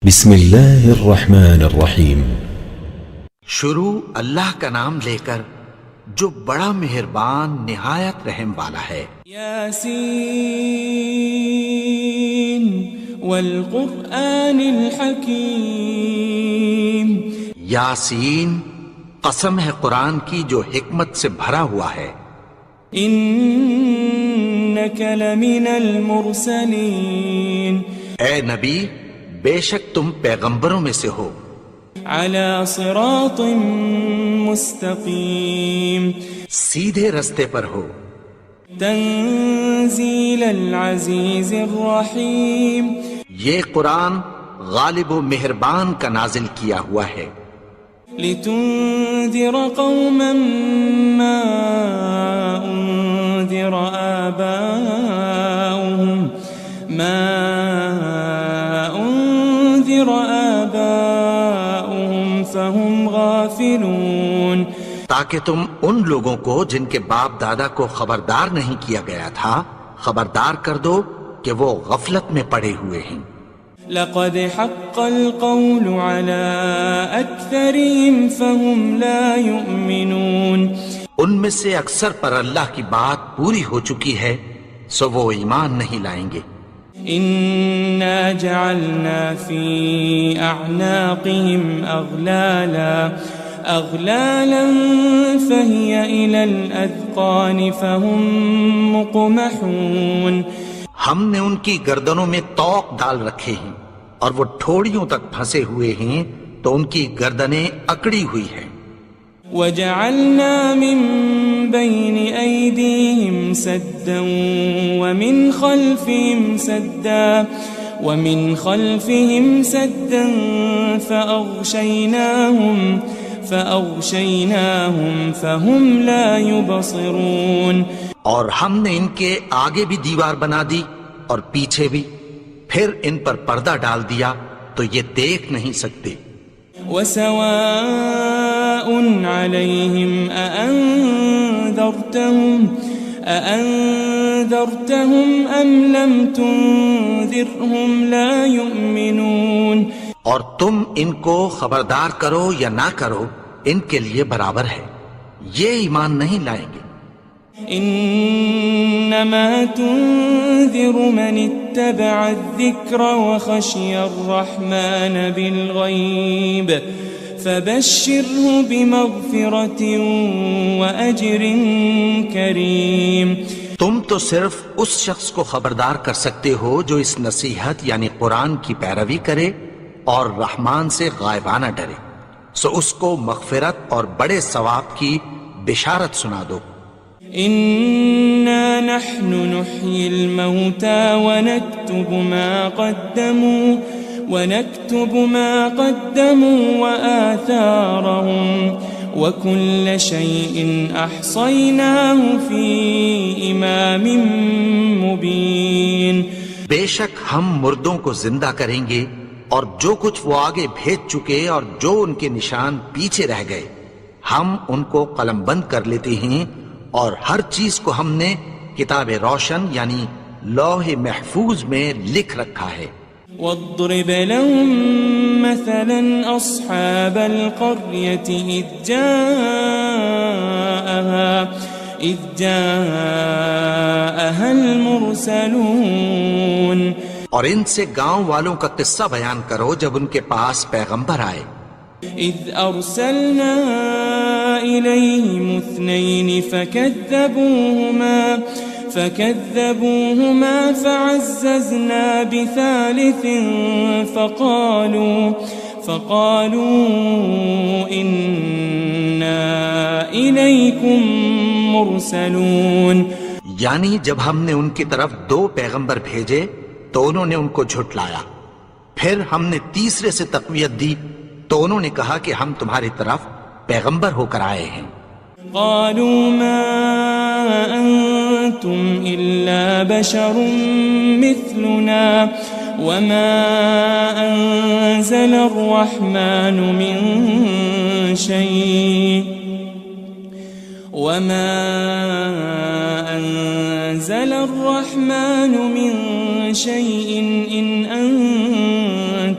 بسم اللہ الرحمن الرحیم۔ شروع اللہ کا نام لے کر جو بڑا مہربان نہایت رحم والا ہے۔ یاسین والقرآن الحکیم۔ یاسین، قسم ہے قرآن کی جو حکمت سے بھرا ہوا ہے۔ انک لمن المرسلین۔ اے نبی، بے شک تم پیغمبروں میں سے ہو۔ علی صراط مستقیم۔ سیدھے رستے پر ہو۔ تنزیل العزیز الرحیم۔ یہ قرآن غالب و مہربان کا نازل کیا ہوا ہے۔ لتنذر قوما ما انذر آباؤهم فهم غافلون۔ تاکہ تم ان لوگوں کو جن کے باپ دادا کو خبردار نہیں کیا گیا تھا خبردار کر دو کہ وہ غفلت میں پڑے ہوئے ہیں۔ لقد حق القول على اکثرهم فهم لا يؤمنون۔ ان میں سے اکثر پر اللہ کی بات پوری ہو چکی ہے سو وہ ایمان نہیں لائیں گے۔ انا جعلنا في اعناقهم اغلالا فهي الى الاذقان فهم مقمحون۔ ہم نے ان کی گردنوں میں طوق ڈال رکھے ہیں اور وہ ٹھوڑیوں تک پھنسے ہوئے ہیں تو ان کی گردنیں اکڑی ہوئی ہیں۔ وجعلنا من بين أيديهم سدا ومن خلفهم سدا فأغشيناهم فهم لا يبصرون۔ اور ہم نے ان کے آگے بھی دیوار بنا دی اور پیچھے بھی، پھر ان پر پردہ ڈال دیا تو یہ دیکھ نہیں سکتے۔ وسواء عليهم أأنذرتهم أم لم تنذرهم لا يؤمنون۔ اور تم ان کو خبردار کرو یا نہ کرو ان کے لیے برابر ہے، یہ ایمان نہیں لائیں گے۔ انما تنذر من اتبع الذکر وخشی الرحمن بالغیب فبشره بمغفرة وأجر کریم۔ تم تو صرف اس شخص کو خبردار کر سکتے ہو جو اس نصیحت یعنی قرآن کی پیروی کرے اور رحمان سے غائبانہ ڈرے، سو اس کو مغفرت اور بڑے ثواب کی بشارت سنا دو۔ إنا نحن نحيي الموتى ونكتب ما قدموا وآثارهم وكل شيء أحصيناه في إمام مبين۔ بے شک ہم مردوں کو زندہ کریں گے اور جو کچھ وہ آگے بھیج چکے اور جو ان کے نشان پیچھے رہ گئے ہم ان کو قلم بند کر لیتے ہیں، اور ہر چیز کو ہم نے کتاب روشن یعنی لوح محفوظ میں لکھ رکھا ہے۔ واضرب لهم مثلا أصحاب القرية إذ جاءها المرسلون۔ اور ان سے گاؤں والوں کا قصہ بیان کرو جب ان کے پاس پیغمبر آئے۔ إذ أرسلنا إليهم 2 فكذبوهما فعززنا بثالث فقالوا إنا إليكم مرسلون۔ یعنی جب ہم نے ان کی طرف 2 پیغمبر بھیجے تو انہوں نے ان کو جھٹلایا، پھر ہم نے تیسرے سے تقویت دی تو انہوں نے کہا کہ ہم تمہاری طرف پیغمبر ہو کر آئے ہیں۔ قالوا ما أنتم إلا بشر مثلنا وما أنزل الرحمن من شيء إن أنتم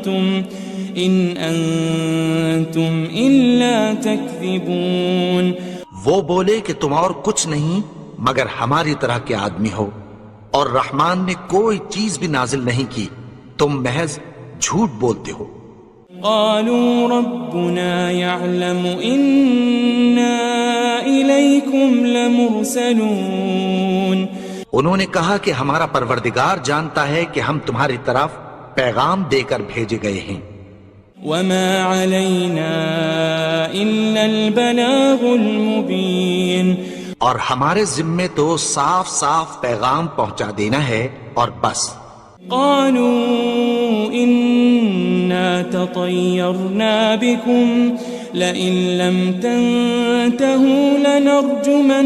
أنتم إلا تكذبون. وہ بولے کہ تم اور کچھ نہیں مگر ہماری طرح کے آدمی ہو، اور رحمان نے کوئی چیز بھی نازل نہیں کی، تم محض جھوٹ بولتے ہو. قالوا ربنا يعلم إنا إليكم لمرسلون. انہوں نے کہا کہ ہمارا پروردگار جانتا ہے کہ ہم تمہاری طرف پیغام دے کر بھیجے گئے ہیں. وما علينا إلا البلاغ المبين. اور ہمارے ذمے تو صاف صاف پیغام پہنچا دینا ہے اور بس. قالوا إنا تطيرنا بكم لئن لم تنتهوا لنرجمنكم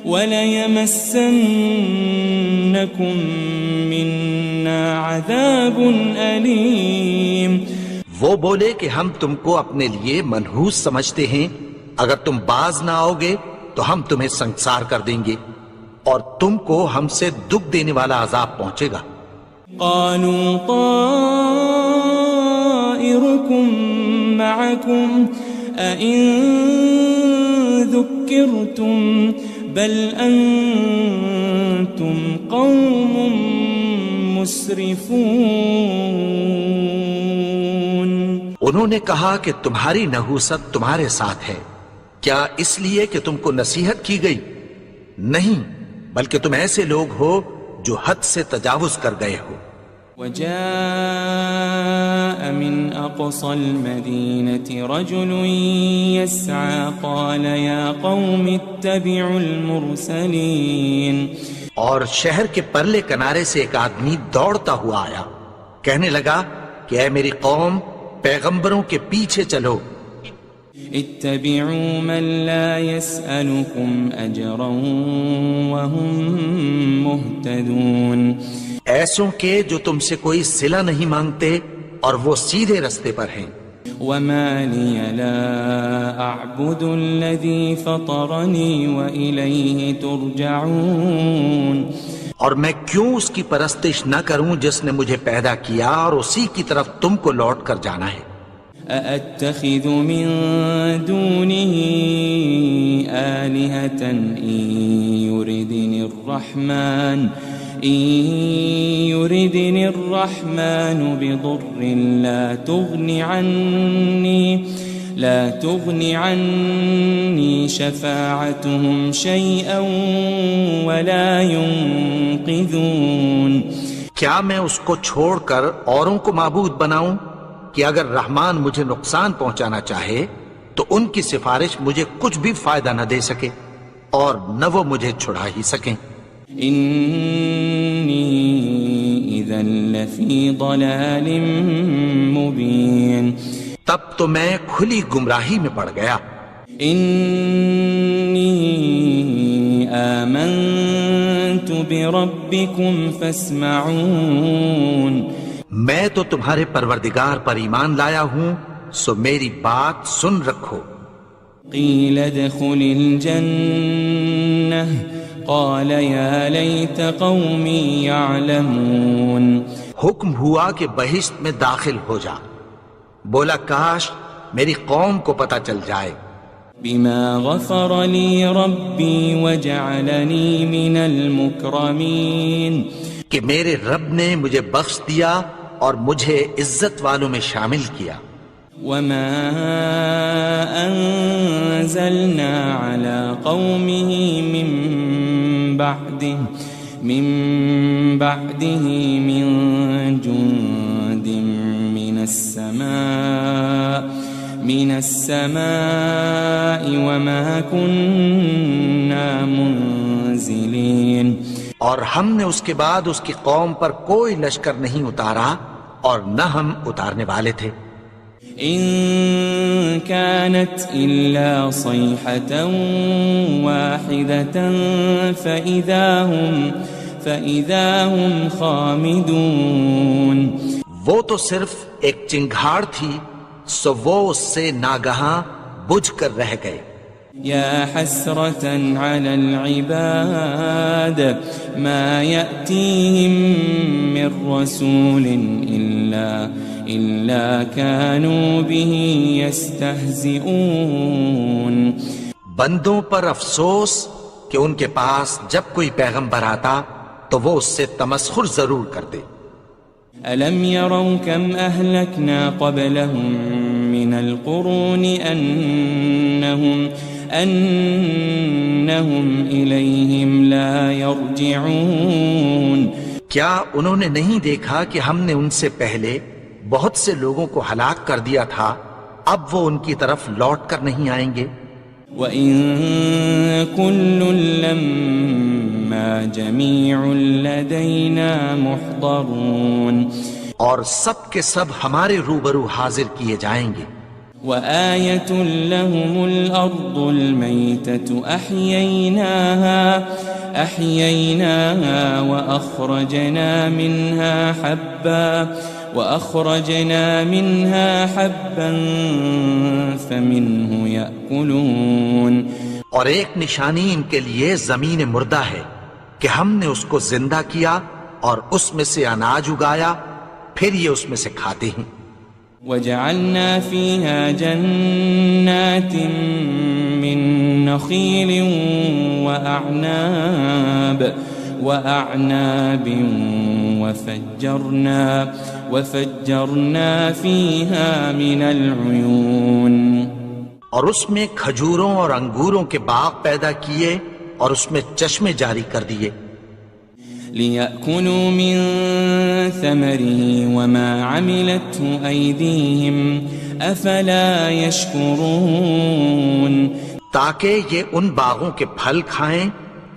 وليمسنكم منا عذاب أليم. وہ بولے کہ ہم تم کو اپنے لیے منحوس سمجھتے ہیں، اگر تم باز نہ آؤ گے تو ہم تمہیں سنسار کر دیں گے اور تم کو ہم سے دکھ دینے والا عذاب پہنچے گا. قالوا طائركم معكم أئن ذكرتم بل أنتم قوم مسرفون. انہوں نے کہا کہ تمہاری نحوست تمہارے ساتھ ہے، کیا اس لیے کہ تم کو نصیحت کی گئی؟ نہیں، بلکہ تم ایسے لوگ ہو جو حد سے تجاوز کر گئے ہو. وجاء من أقصى المدينة رجل يسعى قال يا قوم اتبعوا المرسلين. اور شہر کے پرلے کنارے سے ایک آدمی دوڑتا ہوا آیا، کہنے لگا کہ اے میری قوم، پیغمبروں کے پیچھے چلو. اتبعوا من لا يسألكم أجرا وهم مهتدون. ایسوں کے جو تم سے کوئی صلہ نہیں مانگتے اور وہ سیدھے رستے پر ہیں. وما لي لا أعبد الذي فطرني وإليه ترجعون. اور میں کیوں اس کی پرستش نہ کروں جس نے مجھے پیدا کیا اور اسی کی طرف تم کو لوٹ کر جانا ہے. أأتخذ من دونه آلهة إن يردني الرحمن بضر لا تغني عني شفاعتهم شيئا ولا ينقذون. کیا میں اس کو چھوڑ کر اوروں کو معبود بناؤں کہ اگر رحمان مجھے نقصان پہنچانا چاہے تو ان کی سفارش مجھے کچھ بھی فائدہ نہ دے سکے اور نہ وہ مجھے چھڑا ہی سکیں. إني إذا لفي ضلال مبين. تب تو میں کھلی گمراہی میں پڑ گیا. إني آمنت بربكم فاسمعون. میں تو تمہارے پروردگار پر ایمان لایا ہوں، سو میری بات سن رکھو. قيل ادخل الجنة قال يا ليت قومي يعلمون. حکم ہوا کہ بہشت میں داخل ہو جا. بولا کاش میری قوم کو پتہ چل جائے. بما غفر لي ربي وجعلني من المكرمين. کہ میرے رب نے مجھے بخش دیا اور مجھے عزت والوں میں شامل کیا. وما أنزلنا على قومه من بعده من جند من السماء وما كنا منزلين. اور ہم نے اس کے بعد اس کی قوم پر کوئی لشکر نہیں اتارا اور نہ ہم اتارنے والے تھے. إن كانت إلا صيحة واحدة فإذا هم خامدون. وہ تو صرف ایک چنگھاڑ تھی، سو وہ اس سے ناگہاں بجھ کر رہ گئے. يا حسرة على العباد ما يأتيهم من رسول إلا كانوا به يستهزئون. بندوں پر افسوس کہ ان کے پاس جب کوئی پیغمبر آتا تو وہ اس سے تمسخر ضرور کرتے. ألم يروا كم أهلكنا قبلهم من القرون أنهم إليهم لا يرجعون. کیا انہوں نے نہیں دیکھا کہ ہم نے ان سے پہلے بہت سے لوگوں کو ہلاک کر دیا تھا، اب وہ ان کی طرف لوٹ کر نہیں آئیں گے. وَإِن كُلٌّ لَمَّا جَمِيعٌ لَدَيْنَا مُحْضَرُونَ. اور سب کے سب ہمارے روبرو حاضر کیے جائیں گے. وَآيَةٌ لَهُمُ الْأَرْضُ الْمَيْتَةُ أَحْيَيْنَاهَا وَأَخْرَجْنَا مِنْهَا حَبًّا فَمِنْهُ يَأْكُلُونَ. اور ایک نشانی ان کے لیے زمین مردہ ہے کہ ہم نے اس کو زندہ کیا اور اس میں سے اناج اگایا، پھر یہ اس میں سے کھاتے ہیں. وَجَعَلْنَا فِيهَا جَنَّاتٍ مِّن نَخِيلٍ وَأَعْنَابٍ وَفَجَّرْنَا فِيهَا مِنَ الْعُيُونِ. اور اس میں کھجوروں اور انگوروں کے باغ پیدا کیے اور اس میں چشمے جاری کر دیے. لِيَأْكُلُوا مِن ثَمَرِهِ وَمَا عَمِلَتْهُ أَيْدِيهِمْ أَفَلَا يَشْكُرُونَ. تاکہ یہ ان باغوں کے پھل کھائیں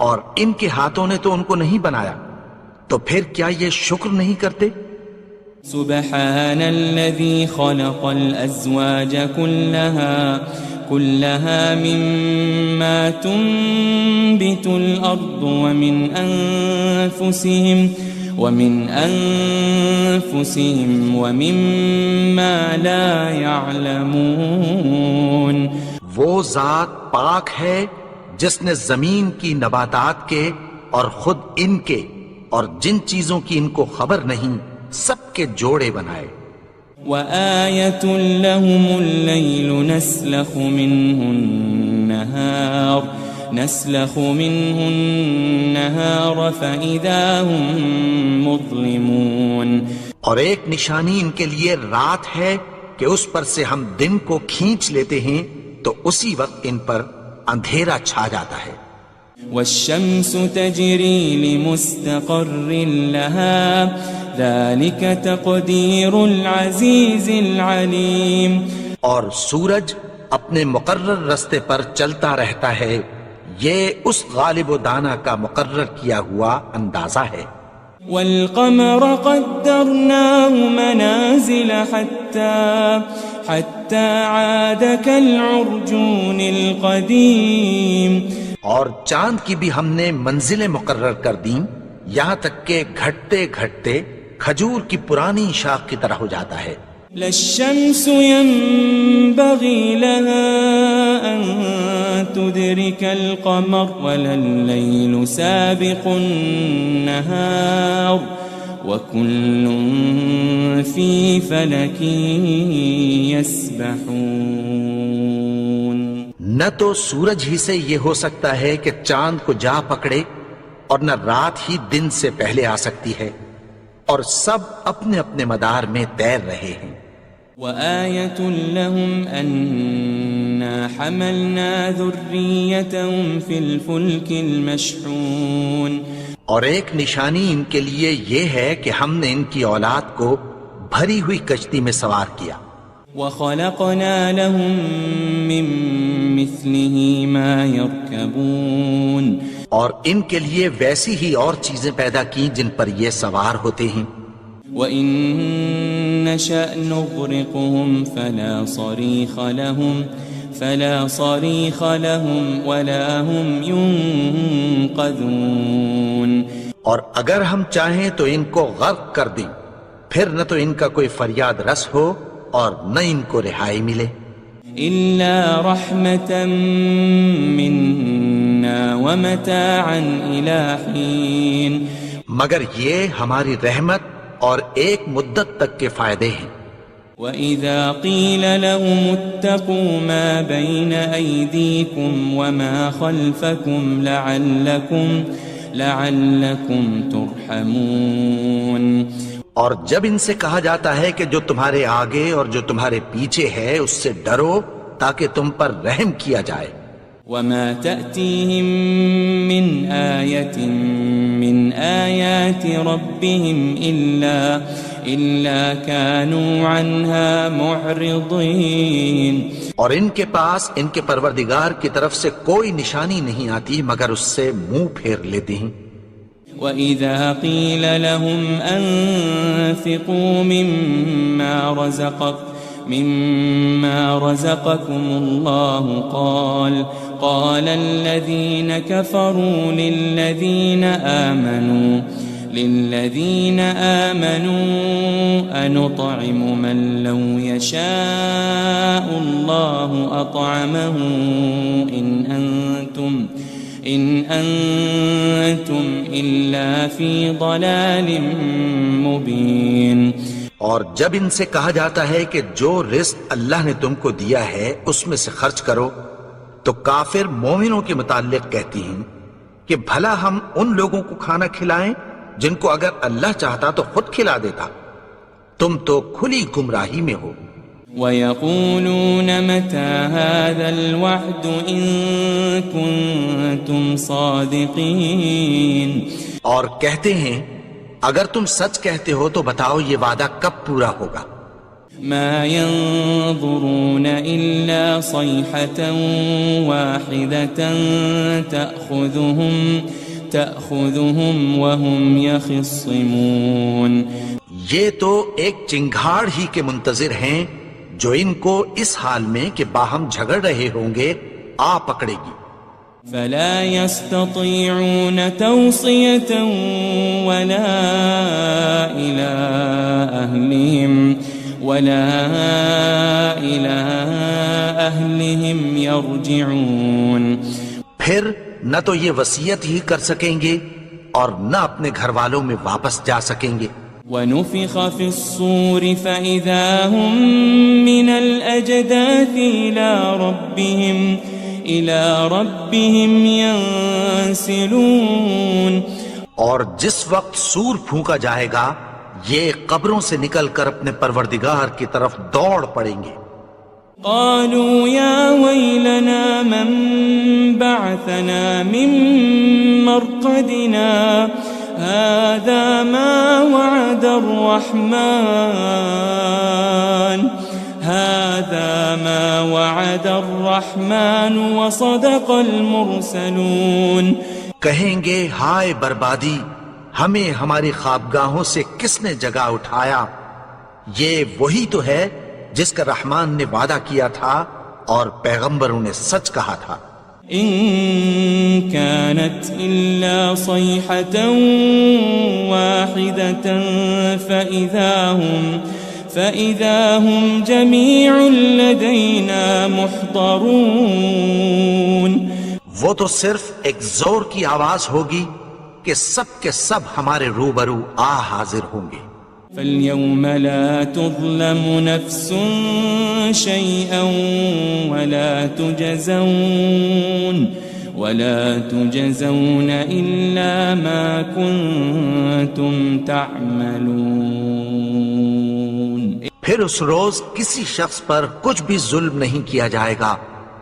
اور ان کے ہاتھوں نے تو ان کو نہیں بنایا، تو پھر کیا یہ شکر نہیں کرتے؟ سبحان الذي خلق الأزواج كلها مما تنبت الأرض ومن أنفسهم ومما لا يعلمون. وہ ذات پاک ہے جس نے زمین کی نباتات کے اور خود ان کے اور جن چیزوں کی ان کو خبر نہیں سب کے جوڑے بنائے. وَآيَةٌ لَهُمُ اللَّيْلُ نَسْلَخُ مِنْهُ النَّهَارَ فَإِذَا هُمْ مُظْلِمُونَ. اور ایک نشانی ان کے لیے رات ہے کہ اس پر سے ہم دن کو کھینچ لیتے ہیں تو اسی وقت ان پر اندھیرا چھا جاتا ہے. وَالشَّمْسُ تَجْرِي لِمُسْتَقَرٍّ لَهَا ذَلِكَ تَقْدِيرُ الْعَزِيزِ الْعَلِيمِ. اور سورج اپنے مقرر رستے پر چلتا رہتا ہے، یہ اس غالب و دانا کا مقرر کیا ہوا اندازہ ہے. وَالْقَمَرَ قَدَّرْنَاهُ مَنَازِلَ حَتَّى عَادَ كَالْعُرْجُونِ الْقَدِيمِ. اور چاند کی بھی ہم نے منزلیں مقرر کر دیں، یہاں تک کہ گھٹتے گھٹتے کھجور کی پرانی شاخ کی طرح ہو جاتا ہے. لَلشَّمْسُ يَنبَغِي لَهَا أَن تُدْرِكَ الْقَمَرَ وَلَا اللَّيْلُ سَابِقُ النَّهَارِ وَكُلٌّ فِي فَلَكٍ يَسْبَحُونَ. نہ تو سورج ہی سے یہ ہو سکتا ہے کہ چاند کو جا پکڑے، اور نہ رات ہی دن سے پہلے آ سکتی ہے، اور سب اپنے اپنے مدار میں تیر رہے ہیں. وَآيَةٌ لَهُمْ أَنَّا حَمَلْنَا ذُرِّيَّتَهُمْ فِي الْفُلْكِ الْمَشْحُونِ. اور ایک نشانی ان کے لیے یہ ہے کہ ہم نے ان کی اولاد کو بھری ہوئی کشتی میں سوار کیا. وَخَلَقْنَا لَهُم مِّن مِّثْلِهِ مَا يَرْكَبُونَ. اور ان کے لیے ویسی ہی اور چیزیں پیدا کی جن پر یہ سوار ہوتے ہیں. وَإِن نَّشَأْ نُغْرِقْهُمْ فَلَا صَرِيخَ لَهُمْ وَلَا هُمْ يُنقَذُونَ. اور اگر ہم چاہیں تو ان کو غرق کر دیں، پھر نہ تو ان کا کوئی فریاد رس ہو اور نہ ان کو رہائی ملے. إلا رحمة منا ومتاعا إلى حين مگر یہ ہماری رحمت اور ایک مدت تک کے فائدے ہیں. وَإِذَا قِيلَ لَهُمُ اتَّقُوا مَا بَيْنَ أَيْدِيكُمْ وَمَا خَلْفَكُمْ لَعَلَّكُمْ تُرْحَمُونَ. اور جب ان سے کہا جاتا ہے کہ جو تمہارے آگے اور جو تمہارے پیچھے ہے اس سے ڈرو تاکہ تم پر رحم کیا جائے. وَمَا تَأْتِيهِم مِّنْ آيَةٍ مِّنْ آيَاتِ رَبِّهِمْ إِلَّا كَانُوا عَنْهَا مُعْرِضِينَ. اور ان کے پاس ان کے پروردگار کی طرف سے کوئی نشانی نہیں آتی مگر اس سے منہ پھیر لیتے ہیں. وَإِذَا قِيلَ لَهُمْ أَنفِقُوا مِمَّا رَزَقَكُمُ اللَّهُ قَالَ الَّذِينَ كَفَرُوا لِلَّذِينَ آمَنُوا أَنُطْعِمُ مَن لَّوْ يَشَاءُ اللَّهُ أَطْعَمَهُ إِنْ أَنْتُمْ إِلَّا فِي ضَلَالٍ مُبِينٍ. اور جب ان سے کہا جاتا ہے کہ جو رزق اللہ نے تم کو دیا ہے اس میں سے خرچ کرو تو کافر مومنوں کے متعلق کہتی ہیں کہ بھلا ہم ان لوگوں کو کھانا کھلائیں جن کو اگر اللہ چاہتا تو خود کھلا دیتا. تم تو کھلی گمراہی میں ہو. وَيَقُولُونَ مَتَى هَذَا الْوَعْدُ إِن كُنتُمْ صَادِقِينَ. اور کہتے ہیں اگر تم سچ کہتے ہو تو بتاؤ یہ وعدہ کب پورا ہوگا. مَا يَنظُرُونَ إِلَّا صَيْحَةً وَاحِدَةً تَأْخُذُهُمْ وَهُمْ يَخِصِّمُونَ. یہ تو ایک چنگھاڑ ہی کے منتظر ہیں جو ان کو اس حال میں کہ باہم جھگڑ رہے ہوں گے آ پکڑے گی. فلا يستطيعون توصية ولا إلى أهلهم يرجعون. پھر نہ تو یہ وصیت ہی کر سکیں گے اور نہ اپنے گھر والوں میں واپس جا سکیں گے. وَنُفِخَ فِي الصُّورِ فَإِذَا هُم مِّنَ الْأَجْدَاثِ إِلَى رَبِّهِمْ يَنسِلُونَ. اور جس وقت سور پھونکا جائے گا یہ قبروں سے نکل کر اپنے پروردگار کی طرف دوڑ پڑیں گے. قالوا يا ويلنا من بعثنا من مرقدنا هذا ما وعد الرحمن وصدق المرسلون. کہیں گے ہائے بربادی ہمیں ہماری خوابگاہوں سے کس نے جگا اٹھایا. یہ وہی تو ہے جس کا رحمان نے وعدہ کیا تھا اور پیغمبروں نے سچ کہا تھا. إن كانت إلا صيحة واحدة فإذا هم جميع لدينا محضرون. وہ تو صرف ایک زور کی آواز ہوگی کہ سب کے سب ہمارے روبرو حاضر ہوں گے. فَالْيَوْمَ لَا تُظْلَمُ نَفْسٌ شَيْئًا وَلَا تُجَزَوْنَ إِلَّا مَا كُنتُمْ تَعْمَلُونَ. پھر اس روز کسی شخص پر کچھ بھی ظلم نہیں کیا جائے گا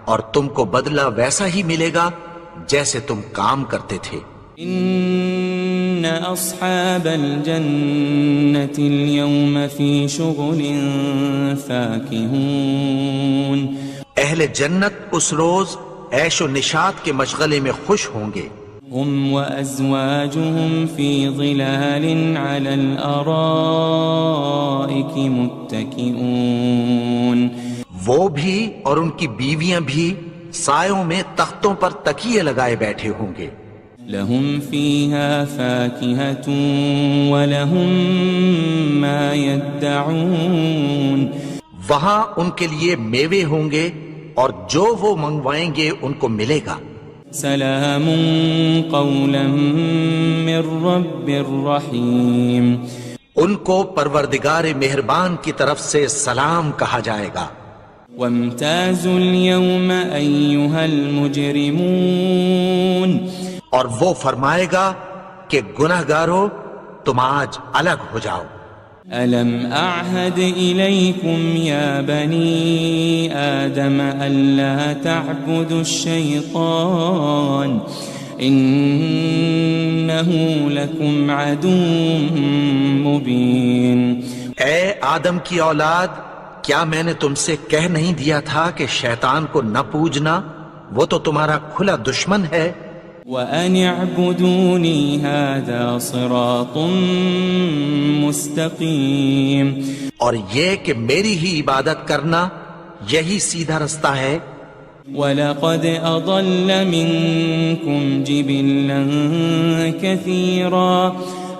اور تم کو بدلہ ویسا ہی ملے گا جیسے تم کام کرتے تھے. إن أصحاب الجنة اليوم في شغل فاكهون. اہل جنت اس روز عیش و نشاط کے مشغلے میں خوش ہوں گے. هم وأزواجهم في ظلال على الأرائك متكئون. وہ بھی اور ان کی بیویاں بھی سایوں میں تختوں پر تکیے لگائے بیٹھے ہوں گے. لهم فيها فاكهة ولهم ما يدعون. وہاں ان کے لیے میوے ہوں گے اور جو وہ منگوائیں گے ان کو ملے گا۔ سلام قولا من رب الرحیم، ان کو پروردگار مہربان کی طرف سے سلام کہا جائے گا۔ وامتازوا اليوم ایھا المجرمون، اور وہ فرمائے گا کہ گنہگارو تم آج الگ ہو جاؤ۔ ألم أعهد إليكم يا بني آدم ألا تعبدوا الشيطان إنه لكم عدو مبين۔ اے آدم کی اولاد، کیا میں نے تم سے کہہ نہیں دیا تھا کہ شیطان کو نہ پوجنا، وہ تو تمہارا کھلا دشمن ہے۔ وَأَنِ اعْبُدُونِي هَذَا صِرَاطٌ مُسْتَقِيمٌ، اور یہ کہ میری ہی عبادت کرنا یہی سیدھا رستہ ہے۔ وَلَقَدْ أَضَلَّ مِنكُمْ جِبِلًّا كَثِيرًا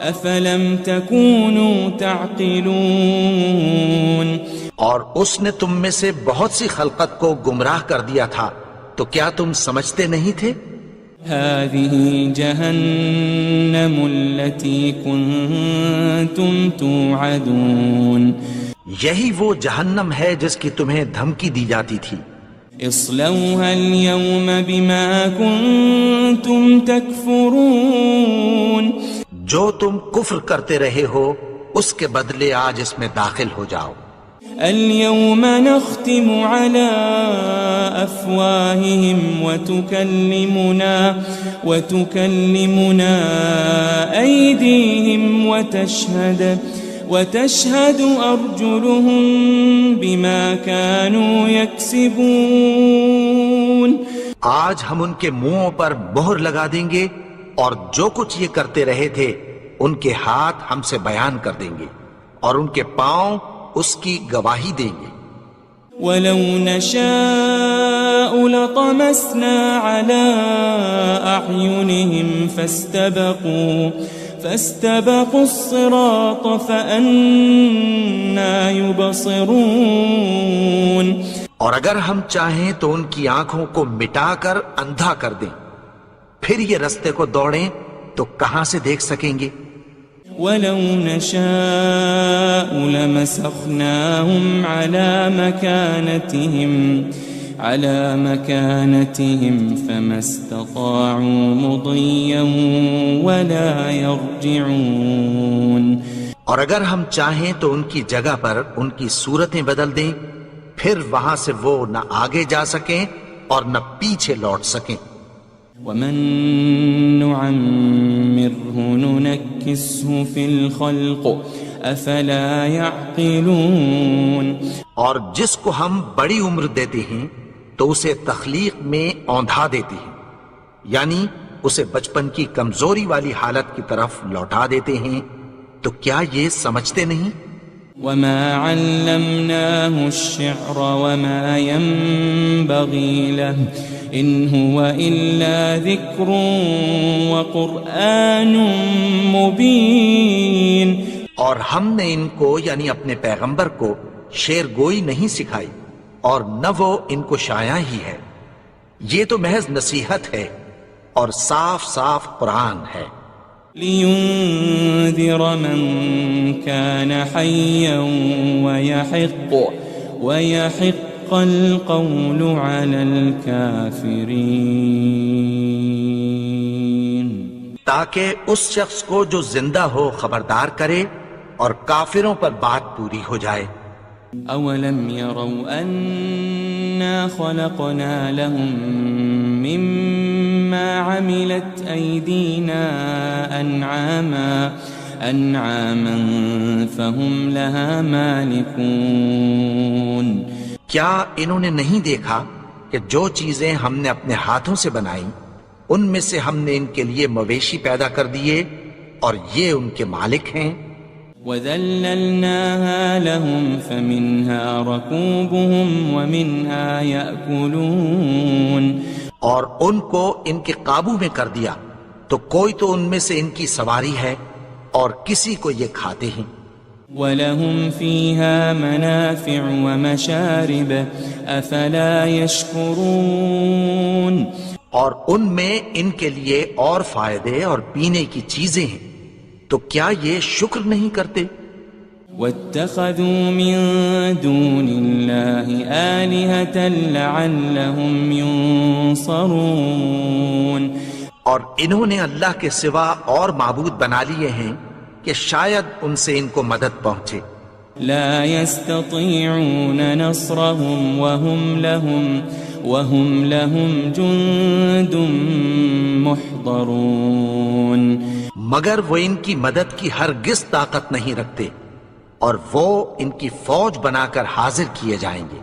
أَفَلَمْ تَكُونُوا تَعْقِلُونَ، اور اس نے تم میں سے بہت سی خلقت کو گمراہ کر دیا تھا، تو کیا تم سمجھتے نہیں تھے؟ هذه جهنم التي كنتم توعدون، یہی وہ جہنم ہے جس کی تمہیں دھمکی دی جاتی تھی۔ اصلوها اليوم بما كنتم تكفرون، جو تم کفر کرتے رہے ہو اس کے بدلے آج اس میں داخل ہو جاؤ۔ اليوم نختم على أفواههم وتكلمنا أيديهم وتشهد أرجلهم بما كانوا يكسبون، آج ہم ان کے منہوں پر مہر لگا دیں گے اور جو کچھ یہ کرتے رہے تھے ان کے ہاتھ ہم سے بیان کر دیں گے اور ان کے پاؤں اس کی گواہی دیں گے۔ وَلَوْ نَشَاءُ لَطَمَسْنَا عَلَىٰ أَعْيُنِهِمْ فَاسْتَبَقُوا الصِّرَاطَ فَأَنَّىٰ يُبْصِرُونَ، اور اگر ہم چاہیں تو ان کی آنکھوں کو مٹا کر اندھا کر دیں، پھر یہ رستے کو دوڑیں تو کہاں سے دیکھ سکیں گے؟ وَلَوْ نَشَاءُ لَمَسَخْنَاهُمْ عَلَى مَكَانَتِهِمْ فَمَا اسْتَطَاعُوا مُضِيًّا وَلَا يَرْجِعُونَ، اور اگر ہم چاہیں تو ان کی جگہ پر ان کی صورتیں بدل دیں، پھر وہاں سے وہ نہ آگے جا سکیں اور نہ پیچھے لوٹ سکیں۔ وَمَن نُعَمِّرْهُ نُنَكِّسْهُ فِي الْخَلْقِ أَفَلَا يَعْقِلُونَ، اور جس کو ہم بڑی عمر دیتے ہیں تو اسے تخلیق میں اوندھا دیتے ہیں، یعنی اسے بچپن کی کمزوری والی حالت کی طرف لوٹا دیتے ہیں، تو کیا یہ سمجھتے نہیں؟ وَمَا عَلَّمْنَاهُ الشِّعْرَ وَمَا يَنبَغِي لَهُ إِنْ هُوَ إِلَّا ذِكْرٌ وَقُرْآنٌ مُبِينٌ، اور ہم نے ان کو یعنی اپنے پیغمبر کو شعر گوئی نہیں سکھائی اور نہ وہ ان کو شایع ہی ہے، یہ تو محض نصیحت ہے اور صاف صاف قرآن ہے۔ لِيُنذِرَ مَن كَانَ حَيًّا وَيَحِقَّ الْقَوْلُ عَلَى الْكَافِرِينَ، تاکہ اس شخص کو جو زندہ ہو خبردار کرے اور کافروں پر بات پوری ہو جائے۔ أَوَلَمْ يَرَوْا أَنَّا خَلَقْنَا لَهُم مِّمَّا عَمِلَتْ أَيْدِينَا أَنْعَامًا فَهُمْ لَهَا مَالِكُونَ، کیا انہوں نے نہیں دیکھا کہ جو چیزیں ہم نے اپنے ہاتھوں سے بنائیں ان میں سے ہم نے ان کے لیے مویشی پیدا کر دیے اور یہ ان کے مالک ہیں۔ وَذَلَّلْنَاهَا لَهُمْ فَمِنْهَا رَكُوبُهُمْ وَمِنْهَا يَأْكُلُونَ، اور ان کو ان کے قابو میں کر دیا تو کوئی تو ان میں سے ان کی سواری ہے اور کسی کو یہ کھاتے ہیں۔ وَلَهُمْ فِيهَا مَنَافِعُ وَمَشَارِبُ أَفَلَا يَشْكُرُونَ اور ان میں ان کے لیے اور فائدے اور پینے کی چیزیں ہیں، تو کیا یہ شکر نہیں کرتے؟ وَاتَّخَذُوا مِن دُونِ اللَّهِ آلِهَةً لَعَلَّهُمْ يُنصَرُونَ اور انہوں نے اللہ کے سوا اور معبود بنا لیے ہیں کہ شاید ان سے ان کو مدد پہنچے۔ لا يستطيعون نصرهم وهم لهم جند محضرون مگر وہ ان کی مدد کی ہرگز طاقت نہیں رکھتے اور وہ ان کی فوج بنا کر حاضر کیے جائیں گے۔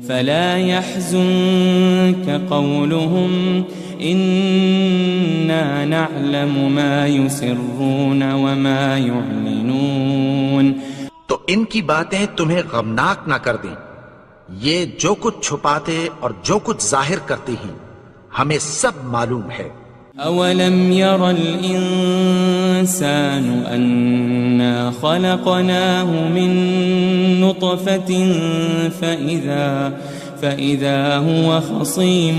فلا يحزنك قولهم إنا نعلم ما يسرون وما يعلنون تو ان کی باتیں تمہیں غمناک نہ کر دیں، یہ جو کچھ چھپاتے اور جو کچھ ظاہر کرتے ہیں ہمیں سب معلوم ہے۔ أولم ير الإنسان أنا خلقناه من نطفة فإذا هو خصيم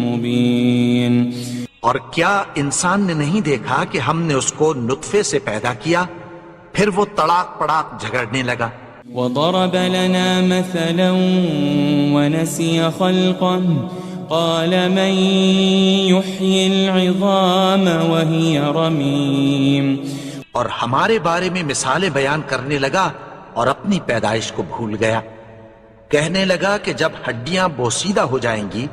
مبين اور کیا انسان نے نہیں دیکھا کہ ہم نے اس کو نطفے سے پیدا کیا، پھر وہ تڑاک پڑاک جھگڑنے لگا۔ وضرب لنا مثلا ونسي خلقه قال من يحيي العظام وهي رميم اور ہمارے بارے میں مثالیں بیان کرنے لگا اور اپنی پیدائش کو بھول گیا، کہنے لگا کہ جب ہڈیاں بوسیدہ ہو جائیں گی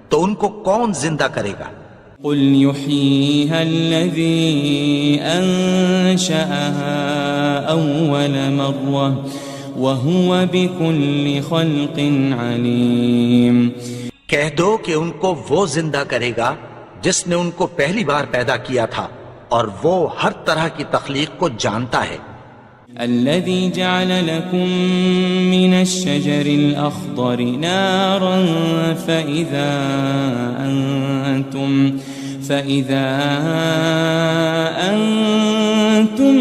تو ان کو کون زندہ کرے گا؟ قل يحييها الذي أنشأها أول مرة وهو بكل خلق عليم کہہ دو کہ ان کو وہ زندہ کرے گا جس نے ان کو پہلی بار پیدا کیا تھا اور وہ ہر طرح کی تخلیق کو جانتا ہے۔ الذي جعل لكم من الشجر الأخضر نارا فإذا أنتم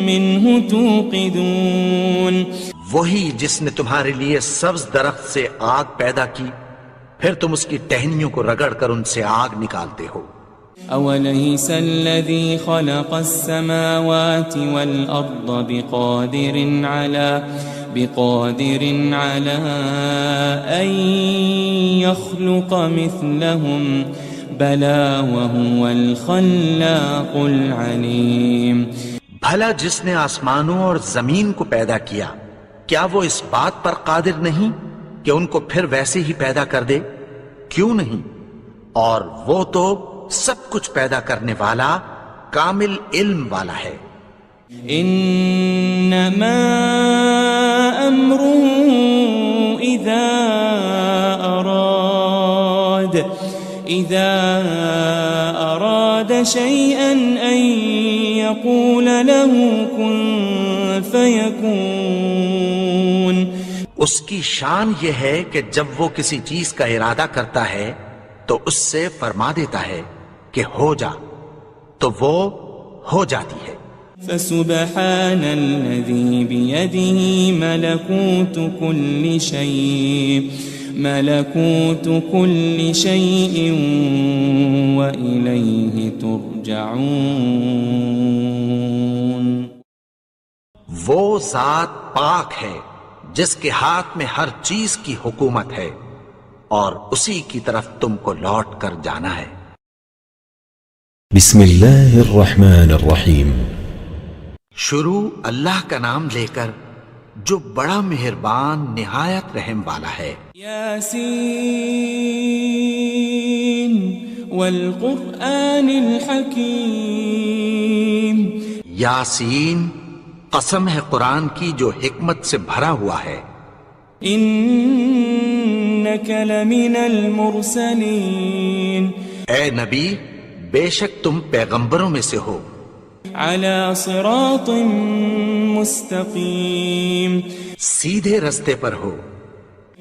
منه توقدون وہی جس نے تمہارے لیے سبز درخت سے آگ پیدا کی، پھر تم اس کی ٹہنیوں کو رگڑ کر ان سے آگ نکالتے ہو۔ أوليس الذي خلق السماوات والأرض بقادر على أن يخلق مثلهم بلى وهو الخلاق العليم بھلا جس نے آسمانوں اور زمین کو پیدا کیا، کیا وہ اس بات پر قادر نہیں کہ ان کو پھر ویسے ہی پیدا کر دے؟ کیوں نہیں؟ اور وہ تو سب کچھ پیدا کرنے والا، کامل علم والا ہے۔ انما امره اذا اراد شيئا ان يقول له كن فيكون اس کی شان یہ ہے کہ جب وہ کسی چیز کا ارادہ کرتا ہے تو اس سے فرما دیتا ہے کہ ہو جا، تو وہ ہو جاتی ہے۔ فسبحان الذي بيده ملكوت كل شيء وإليه ترجعون وہ ذات پاک ہے جس کے ہاتھ میں ہر چیز کی حکومت ہے اور اسی کی طرف تم کو لوٹ کر جانا ہے۔ بسم اللہ الرحمن الرحیم۔ شروع اللہ کا نام لے کر جو بڑا مہربان نہایت رحم والا ہے۔ یاسین والقرآن الحکیم۔ یاسین، قسم ہے قرآن کی جو حکمت سے بھرا ہوا ہے۔ انک لمن المرسلین۔ اے نبی، بے شک تم پیغمبروں میں سے ہو۔ علی صراط مستقیم۔ سیدھے رستے پر ہو۔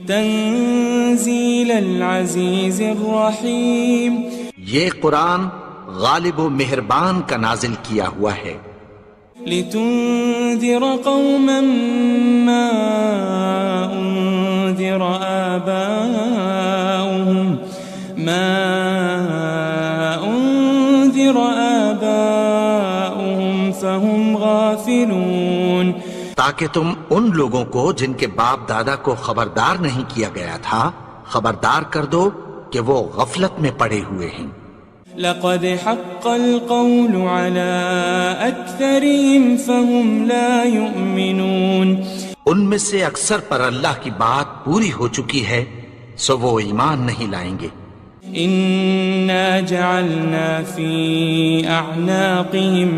تنزیل العزیز الرحیم۔ یہ قرآن غالب و مہربان کا نازل کیا ہوا ہے۔ لتنذر قوما ما أنذر آباؤهم فهم غافلون، تاکہ تم ان لوگوں کو جن کے باپ دادا کو خبردار نہیں کیا گیا تھا خبردار کر دو کہ وہ غفلت میں پڑے ہوئے ہیں۔ لقد حق القول على أكثرهم فهم لا يؤمنون، ان میں سے اکثر پر اللہ کی بات پوری ہو چکی ہے سو وہ ایمان نہیں لائیں گے۔ إنا جعلنا في أعناقهم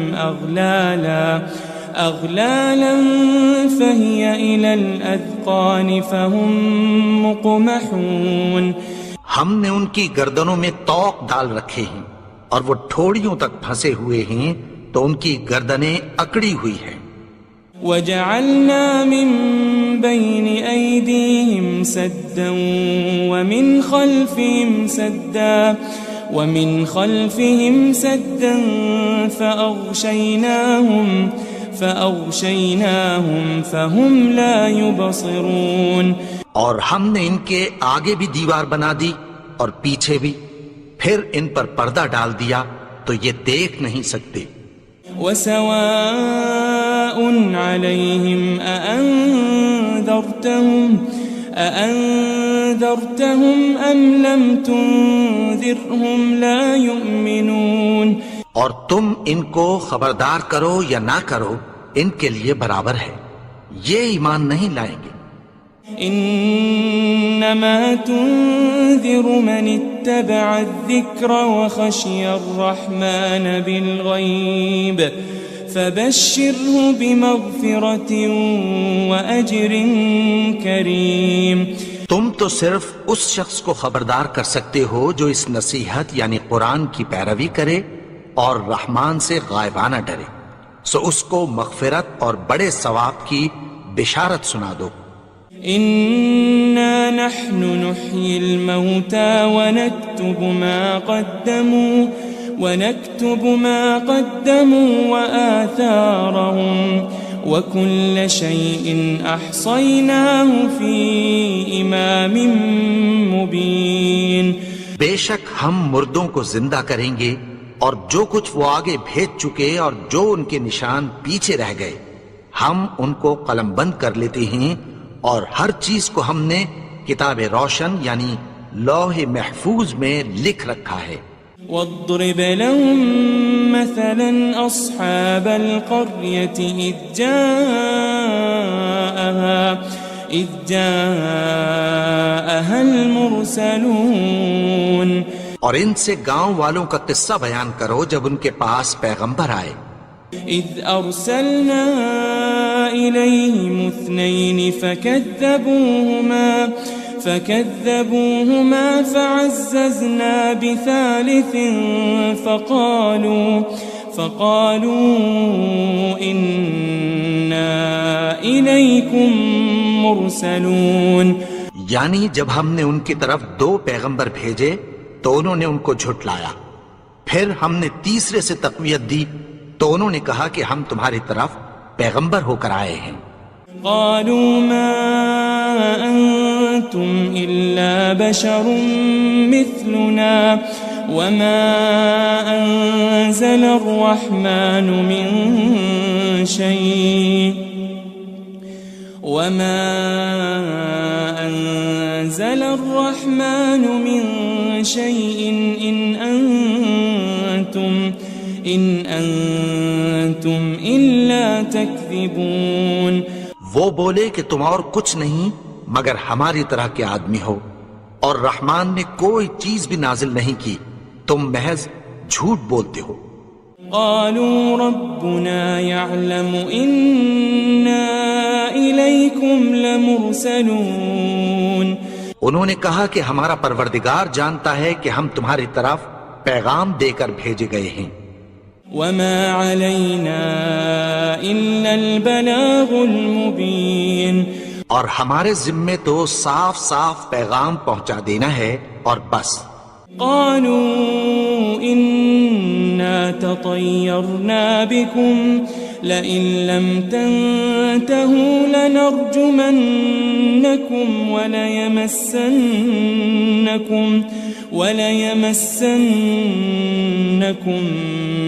أغلالا فهي إلى الأذقان فهم مقمحون، ہم نے ان کی گردنوں میں طوق ڈال رکھے ہیں اور وہ ٹھوڑیوں تک پھنسے ہوئے ہیں تو ان کی گردنیں اکڑی ہوئی ہیں۔ وجعلنا من بين أيديهم سدا ومن خلفهم سدا فأغشيناهم فهم لا يبصرون، اور ہم نے ان کے آگے بھی دیوار بنا دی اور پیچھے بھی، پھر ان پر پردہ ڈال دیا تو یہ دیکھ نہیں سکتے۔ وسواء عليهم أأنذرتهم أم لم تنذرهم لا يؤمنون، اور تم ان کو خبردار کرو یا نہ کرو ان کے لیے برابر ہے، یہ ایمان نہیں لائیں گے۔ إنما تنذر من اتبع الذكر وخشي الرحمن بالغيب فبشره بمغفرة وأجر كريم، تم تو صرف اس شخص کو خبردار کر سکتے ہو جو اس نصیحت یعنی قرآن کی پیروی کرے اور رحمان سے غائبانہ ڈرے، سو اس کو مغفرت اور بڑے ثواب کی بشارت سنا دو۔ إنا نحن نحيي الموتى ونكتب ما قدموا وآثارهم وكل شيء أحصيناه في إمام مبين، بے شک ہم مردوں کو زندہ کریں گے اور جو کچھ وہ آگے بھیج چکے اور جو ان کے نشان پیچھے رہ گئے ہم ان کو قلم بند کر لیتے ہیں، اور ہر چیز کو ہم نے کتاب روشن یعنی لوح محفوظ میں لکھ رکھا ہے۔ واضرب لهم مثلا أصحاب القرية إذ جاءها المرسلون، اور ان سے گاؤں والوں کا قصہ بیان کرو جب ان کے پاس پیغمبر آئے۔ إذ أرسلنا إليهم 2 فكذبوهما فعززنا بثالث فقالوا إنا إليكم مرسلون، یعنی جب ہم نے ان کی طرف 2 پیغمبر بھیجے تو انہوں نے ان کو جھٹلایا، پھر ہم نے تیسرے سے تقویت دی تو انہوں نے کہا کہ ہم تمہاری طرف پیغمبر ہو کر آئے ہیں۔ قالوا ما أنتم إلا بشر مثلنا وما أنزل الرحمن من شيء إن أنتم إلا تكذبون، وہ بولے کہ تم اور کچھ نہیں مگر ہماری طرح کے آدمی ہو، اور رحمان نے کوئی چیز بھی نازل نہیں کی، تم محض جھوٹ بولتے ہو۔ قالوا ربنا يعلم إنا إليكم لمرسلون، انہوں نے کہا کہ ہمارا پروردگار جانتا ہے کہ ہم تمہاری طرف پیغام دے کر بھیجے گئے ہیں۔ وما علينا إلا البلاغ المبين، اور ہمارے ذمے تو صاف صاف پیغام پہنچا دینا ہے اور بس۔ قالوا إنا تطيرنا بكم لئن لم تنتهوا لنرجمنكم وليمسنكم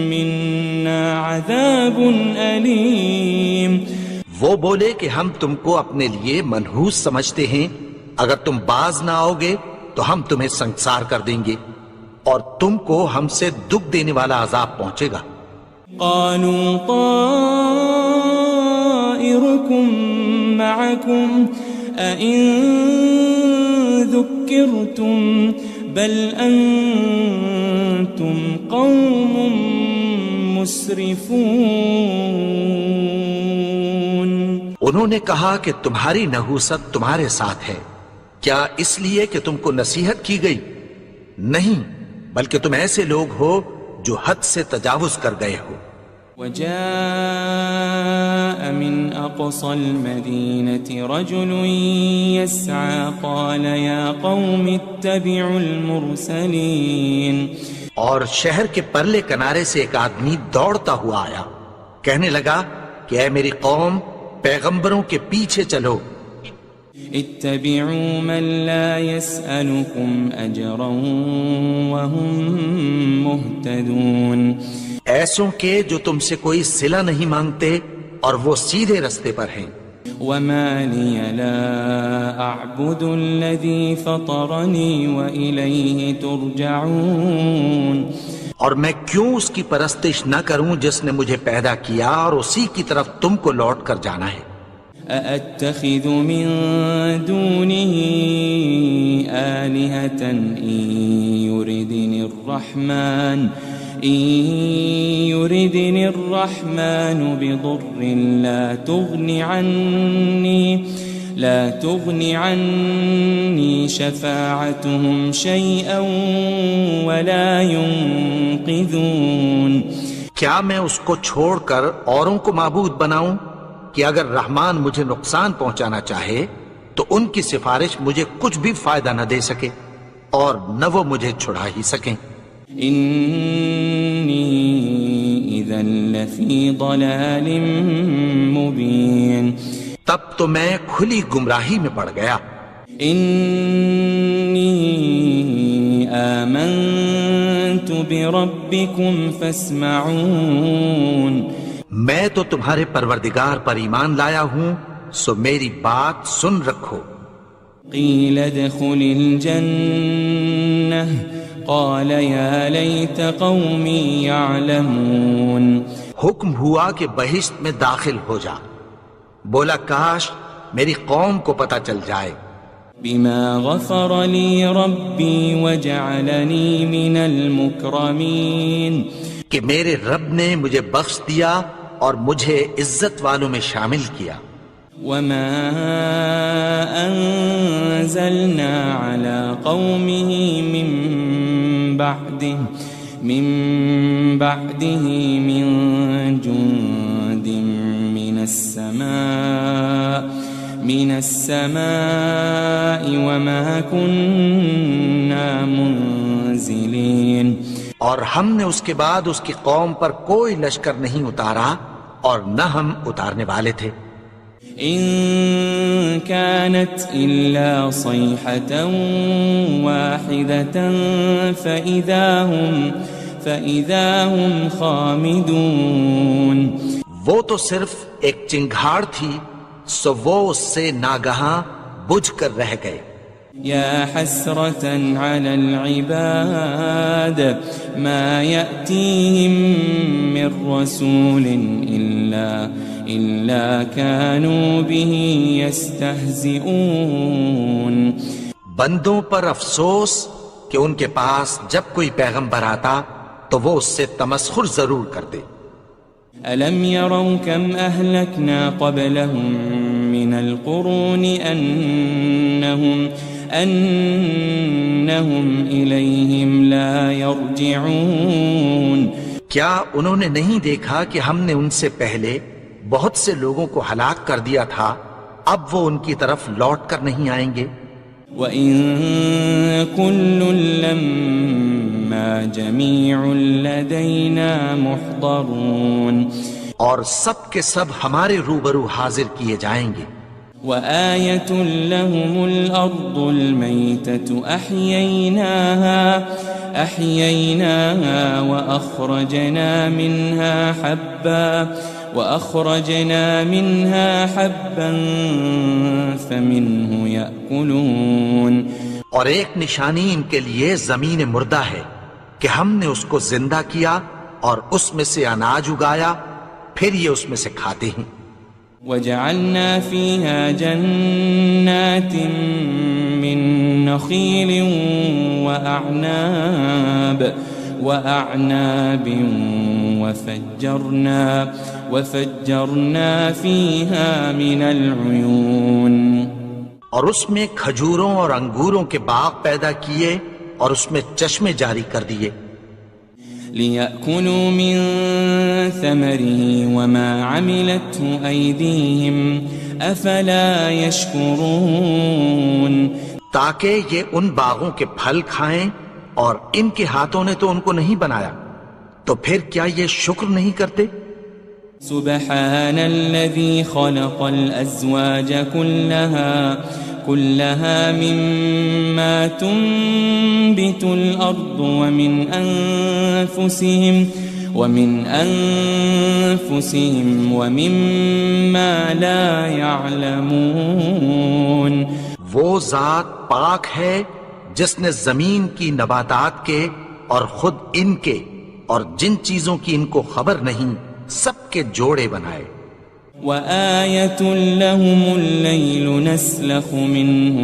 منا عذاب أليم. وہ بولے کہ ہم تم کو اپنے لیے منحوس سمجھتے ہیں، اگر تم باز نہ آؤ گے تو ہم تمہیں سنگسار کر دیں گے اور تم کو ہم سے دکھ دینے والا عذاب پہنچے گا. قالوا طائركم معكم أئن ذكرتم بل أنتم قوم مسرفون. انہوں نے کہا کہ تمہاری نحوست تمہارے ساتھ ہے، کیا اس لیے کہ تم کو نصیحت کی گئی؟ نہیں، بلکہ تم ایسے لوگ ہو جو حد سے تجاوز کر گئے ہو. وجاء من أقصى المدينة رجل يسعى قال يا قوم اتبعوا المرسلين. اور شہر کے پرلے کنارے سے ایک آدمی دوڑتا ہوا آیا، کہنے لگا کہ اے میری قوم، پیغمبروں کے پیچھے چلو. اتبعوا من لا يسألكم أجرا وهم مهتدون. ایسوں کے جو تم سے کوئی صلہ نہیں مانگتے اور وہ سیدھے رستے پر ہیں. وما لي لا أعبد الذي فطرني وإليه ترجعون. اور میں کیوں اس کی پرستش نہ کروں جس نے مجھے پیدا کیا اور اسی کی طرف تم کو لوٹ کر جانا ہے. أأتخذ من دونه آلهة إن يردني الرحمن بضر لا تغني عني شفاعتهم شيئا ولا ينقذون. کیا میں اس کو چھوڑ کر اوروں کو معبود بناؤں کہ اگر رحمان مجھے نقصان پہنچانا چاہے تو ان کی سفارش مجھے کچھ بھی فائدہ نہ دے سکے اور نہ وہ مجھے چھڑا ہی سکیں. إني إذا لفي ضلال مبين. تب تو میں کھلی گمراہی میں پڑ گیا. إني آمنت بربكم فاسمعون. میں تو تمہارے پروردگار پر ایمان لایا ہوں، سو میری بات سن رکھو. قيل ادخل الجنة قال يا ليت قومي يعلمون. حکم ہوا کہ بہشت میں داخل ہو جا. بولا کاش میری قوم کو پتہ چل جائے. بما غفر لي ربي وجعلني من المكرمين. کہ میرے رب نے مجھے بخش دیا اور مجھے عزت والوں میں شامل کیا. وما أنزلنا على قومه من بعده من جند من السماء وما كنا منزلين. اور ہم نے اس کے بعد اس کی قوم پر کوئی لشکر نہیں اتارا اور نہ ہم اتارنے والے تھے. إن كانت إلا صيحة واحدة فإذا هم خامدون. وہ تو صرف ایک چنگھاڑ تھی، سو وہ اس سے ناگہاں بجھ کر رہ گئے. يا حسرة على العباد ما يأتيهم من رسول إلا كانوا به يستهزئون. بندوں پر افسوس کہ ان کے پاس جب کوئی پیغمبر آتا تو وہ اس سے تمسخر ضرور کرتے. ألم يروا كم أهلكنا قبلهم من القرون أنهم إليهم لا يرجعون. کیا انہوں نے نہیں دیکھا کہ ہم نے ان سے پہلے بہت سے لوگوں کو ہلاک کر دیا تھا، اب وہ ان کی طرف لوٹ کر نہیں آئیں گے. وَإِن كُلٌّ لَمَّا جَمِيعٌ لَدَيْنَا مُحْضَرُونَ. اور سب کے سب ہمارے روبرو حاضر کیے جائیں گے. وآية لهم الأرض الميتة أحييناها وأخرجنا منها حبا فمنه يأكلون. اور ایک نشانی ان کے لیے زمین مردہ ہے کہ ہم نے اس کو زندہ کیا اور اس میں سے اناج اگایا، پھر یہ اس میں سے کھاتے ہیں. وجعلنا فيها جنات من نخيل وأعناب وفجرنا فيها من العيون. اور اس میں کھجوروں اور انگوروں کے باغ پیدا کیے اور اس میں چشمے جاری کر دیے. لِيَأْكُلُوا مِن ثَمَرِهِ وَمَا عَمِلَتْهُ أَيْدِيهِمْ أَفَلَا يَشْكُرُونَ. تاکہ یہ ان باغوں کے پھل کھائیں اور ان کے ہاتھوں نے تو ان کو نہیں بنایا، تو پھر کیا یہ شکر نہیں کرتے؟ سبحان الذي خلق الأزواج كلها مما تنبت الأرض ومن أنفسهم ومما لا يعلمون. وہ ذات پاک ہے جس نے زمین کی نباتات کے اور خود ان کے اور جن چیزوں کی ان کو خبر نہیں سب کے جوڑے بنائے. وآية لهم الليل نسلخ منه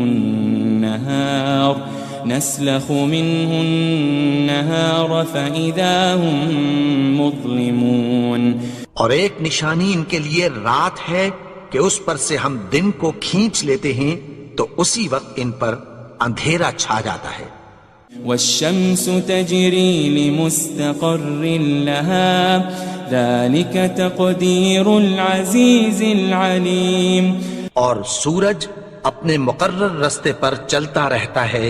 النهار فإذا هم مظلمون. اور ایک نشانی ان کے لیے رات ہے کہ اس پر سے ہم دن کو کھینچ لیتے ہیں تو اسی وقت ان پر اندھیرا چھا جاتا ہے. والشمس تجري لمستقر لها ذلك تقدير العزيز العليم. اور سورج اپنے مقرر رستے پر چلتا رہتا ہے،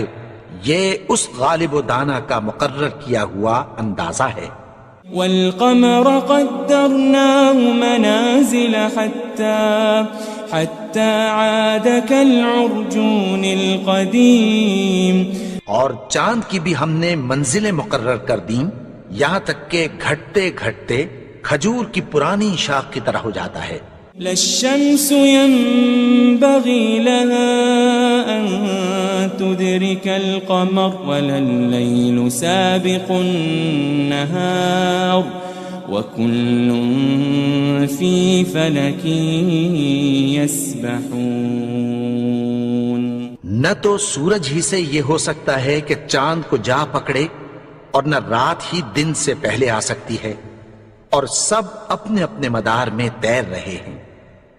یہ اس غالب و دانا کا مقرر کیا ہوا اندازہ ہے. والقمر قدرناه منازل حتى عاد كالعرجون القديم. اور چاند کی بھی ہم نے منزلیں مقرر کر دیں یہاں تک کہ گھٹتے گھٹتے کھجور کی پرانی شاخ کی طرح ہو جاتا ہے. للشمس ينبغي لها أن تدرك القمر ولا الليل سابق النهار وكل في فلك يسبحون. نہ تو سورج ہی سے یہ ہو سکتا ہے کہ چاند کو جا پکڑے اور نہ رات ہی دن سے پہلے آ سکتی ہے، اور سب اپنے اپنے مدار میں تیر رہے ہیں.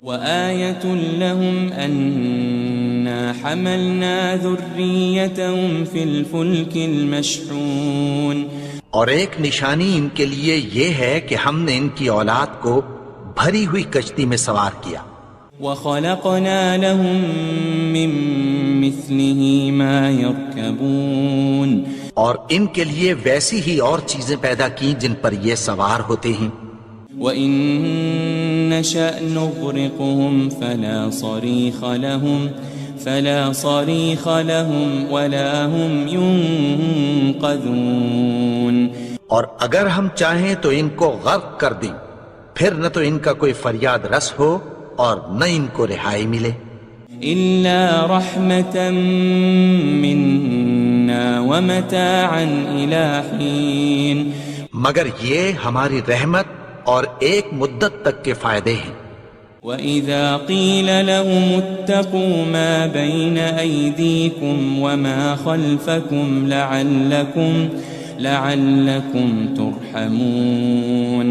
وآية لهم أنا حملنا ذريتهم في الفلك المشحون. اور ایک نشانی ان کے لیے یہ ہے کہ ہم نے ان کی اولاد کو بھری ہوئی کشتی میں سوار کیا. وخلقنا لهم من مثله ما يركبون. اور ان کے لیے ویسی ہی اور چیزیں پیدا کی جن پر یہ سوار ہوتے ہیں. وَإِن نَّشَأْ نُغْرِقْهُمْ فَلَا صَرِيخَ لَهُمْ وَلَا هُمْ يُنقَذُونَ. اور اگر ہم چاہیں تو ان کو غرق کر دیں، پھر نہ تو ان کا کوئی فریاد رس ہو اور نہ ان کو رہائی ملے. إِلَّا رَحْمَةً مِّنَّا وَمَتَاعًا إِلَى حِينٍ. مگر یہ ہماری رحمت اور ایک مدت تک کے فائدے ہیں. وَإِذَا قِيلَ لَهُمُ اتَّقُوا مَا بَيْنَ أَيْدِيكُمْ وَمَا خَلْفَكُمْ لَعَلَّكُمْ تُرْحَمُونَ.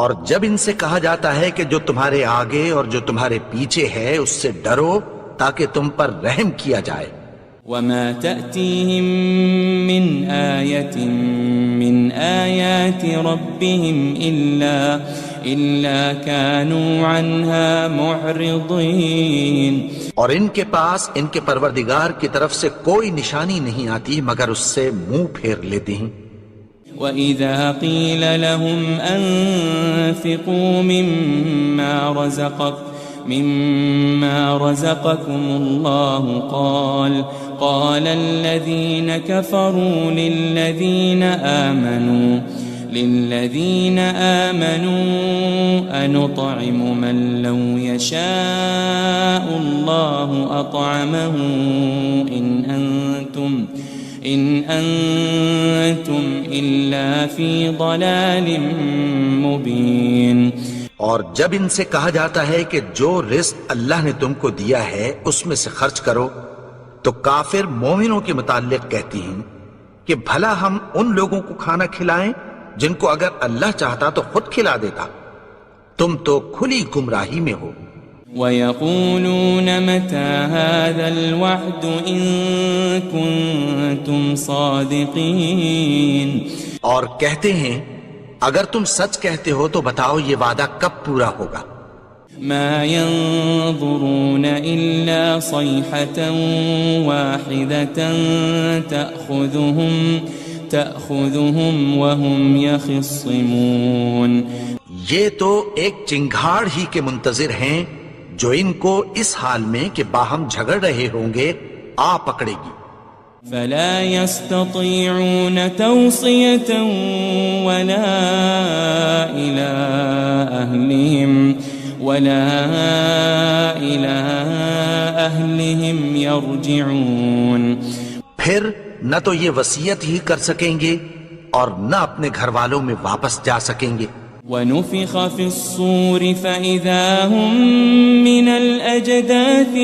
اور جب ان سے کہا جاتا ہے کہ جو تمہارے آگے اور جو تمہارے پیچھے ہے اس سے ڈرو تاکہ تم پر رحم کیا جائے. وَمَا تَأْتِيهِم مِّنْ آيَةٍ مِّنْ آيَاتِ رَبِّهِمْ إِلَّا كَانُوا عَنْهَا مُعْرِضِينَ. اور ان کے پاس ان کے پروردگار کی طرف سے کوئی نشانی نہیں آتی مگر اس سے منہ پھیر لیتے ہیں. وَإِذَا قِيلَ لَهُمْ أَنفِقُوا مِمَّا رَزَقَكُمُ اللَّهُ قَالَ الَّذِينَ كَفَرُوا لِلَّذِينَ آمَنُوا أَنُطْعِمُ مَن لَّوْ يَشَاءُ اللَّهُ أَطْعَمَهُ إِنْ أَنْتُمْ إِلَّا فِي ضَلَالٍ مُبِينٍ۔ اور جب ان سے کہا جاتا ہے کہ جو رزق اللہ نے تم کو دیا ہے اس میں سے خرچ کرو، تو کافر مومنوں کے متعلق کہتی ہیں کہ بھلا ہم ان لوگوں کو کھانا کھلائیں جن کو اگر اللہ چاہتا تو خود کھلا دیتا، تم تو کھلی گمراہی میں ہو۔ وَيَقُولُونَ مَتَى هَذَا الْوَعْدُ إِن كُنتُمْ صَادِقِينَ، اور کہتے ہیں اگر تم سچ کہتے ہو تو بتاؤ یہ وعدہ کب پورا ہوگا۔ ما ينظرون إلا صيحة واحدة تأخذهم وهم يخصمون۔ یہ تو ایک چنگھاڑ ہی کے منتظر ہیں جو ان کو اس حال میں کہ باہم جھگڑ رہے ہوں گے آ پکڑے گی۔ فلا يستطيعون توصية ولا إلى أهلهم يرجعون۔ پھر نہ تو یہ وصیت ہی کر سکیں گے اور نہ اپنے گھر والوں میں واپس جا سکیں گے۔ وَنُفِخَ فِي الصُّورِ فَإِذَا هُم مِّنَ الْأَجْدَاثِ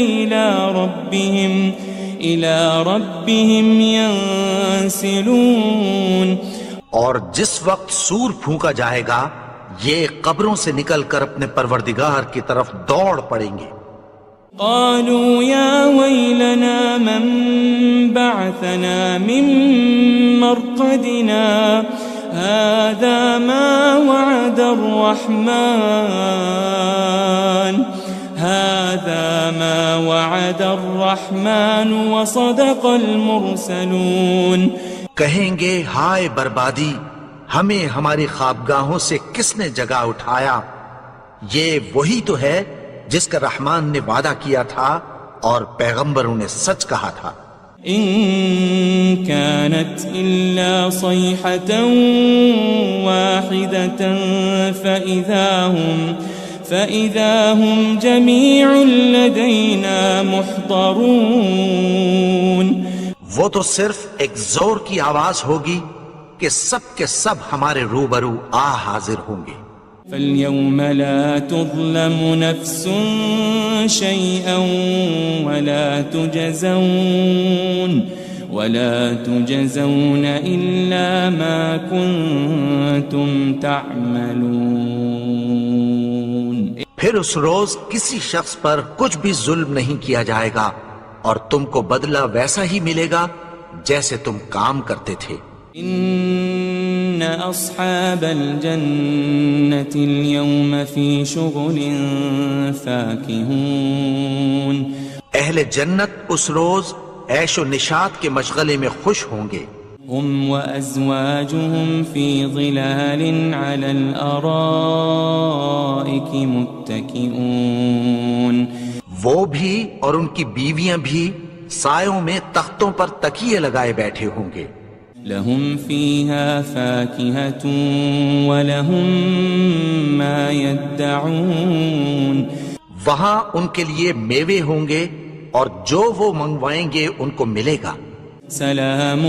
إِلَى رَبِّهِمْ يَنسِلُونَ۔ اور جس وقت سور پھونکا جائے گا یہ قبروں سے نکل کر اپنے پروردگار کی طرف دوڑ پڑیں گے۔ قالوا يا ويلنا من بعثنا من مرقدنا هذا ما وعد الرحمن وصدق المرسلون۔ کہیں گے ہائے بربادی، ہمیں ہماری خوابگاہوں سے کس نے جگا اٹھایا، یہ وہی تو ہے جس کا رحمان نے وعدہ کیا تھا اور پیغمبروں نے سچ کہا تھا۔ ان كانت الا صيحة واحدة فإذا هم جميع لدينا محضرون۔ وہ تو صرف ایک زور کی آواز ہوگی کہ سب کے سب ہمارے روبرو حاضر ہوں گے۔ فَالْيَوْمَ لَا تُظْلَمُ نَفْسٌ شَيْئًا وَلَا تُجَزَوْنَ إِلَّا مَا كُنتُمْ تَعْمَلُونَ۔ پھر اس روز کسی شخص پر کچھ بھی ظلم نہیں کیا جائے گا اور تم کو بدلہ ویسا ہی ملے گا جیسے تم کام کرتے تھے۔ ان اصحاب الجنة اليوم في شغل فاكهون۔ اہل جنت اس روز عیش و نشاط کے مشغلے میں خوش ہوں گے۔ هم وأزواجهم في ظلال على الأرائك متكئون۔ وہ بھی اور ان کی بیویاں بھی سایوں میں تختوں پر تکیے لگائے بیٹھے ہوں گے۔ لهم فيها فاكهة ولهم ما يدعون۔ وہاں ان کے لیے میوے ہوں گے اور جو وہ منگوائیں گے ان کو ملے گا۔ سلام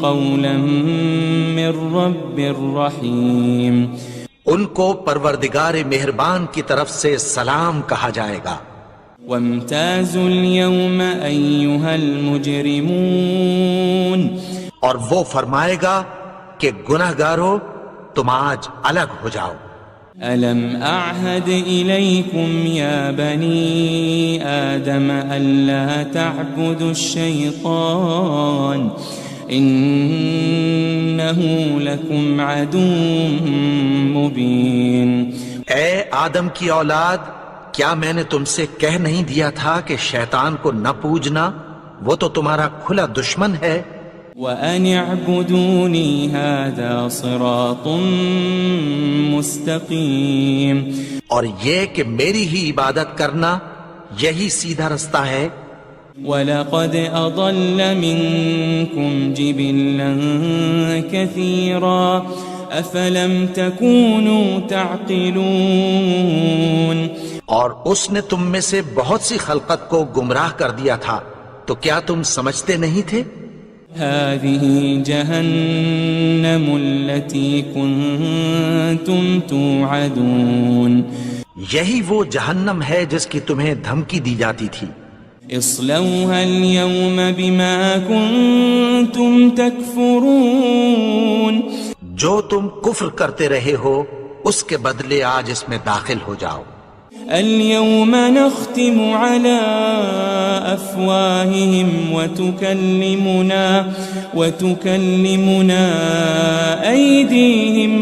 قولا من رب رحیم۔ ان کو پروردگار مہربان کی طرف سے سلام کہا جائے گا۔ وامتازوا اليوم أيها المجرمون۔ اور وہ فرمائے گا کہ گناہگارو تم آج الگ ہو جاؤ۔ ألم أعهد إليكم يا بني آدم ألا تعبدوا الشيطان إنه لكم عدو مبين۔ اے آدم کی اولاد، کیا میں نے تم سے کہہ نہیں دیا تھا کہ شیطان کو نہ پوجنا، وہ تو تمہارا کھلا دشمن ہے۔ وَأَنِ اعْبُدُونِي هَذَا صِرَاطٌ مُسْتَقِيم، اور یہ کہ میری ہی عبادت کرنا یہی سیدھا رستہ ہے۔ وَلَقَدْ أَضَلَّ مِنْكُمْ جِبِلًّا كَثِيرًا أَفَلَمْ تَكُونُوا تَعْقِلُونَ، اور اس نے تم میں سے بہت سی خلقت کو گمراہ کر دیا تھا، تو کیا تم سمجھتے نہیں تھے؟ هذه جهنم التي كنتم توعدون، یہی وہ جہنم ہے جس کی تمہیں دھمکی دی جاتی تھی۔ اصلوها اليوم بما كنتم تكفرون، جو تم کفر کرتے رہے ہو اس کے بدلے آج اس میں داخل ہو جاؤ۔ اليوم نختم على أفواههم وتكلمنا أيديهم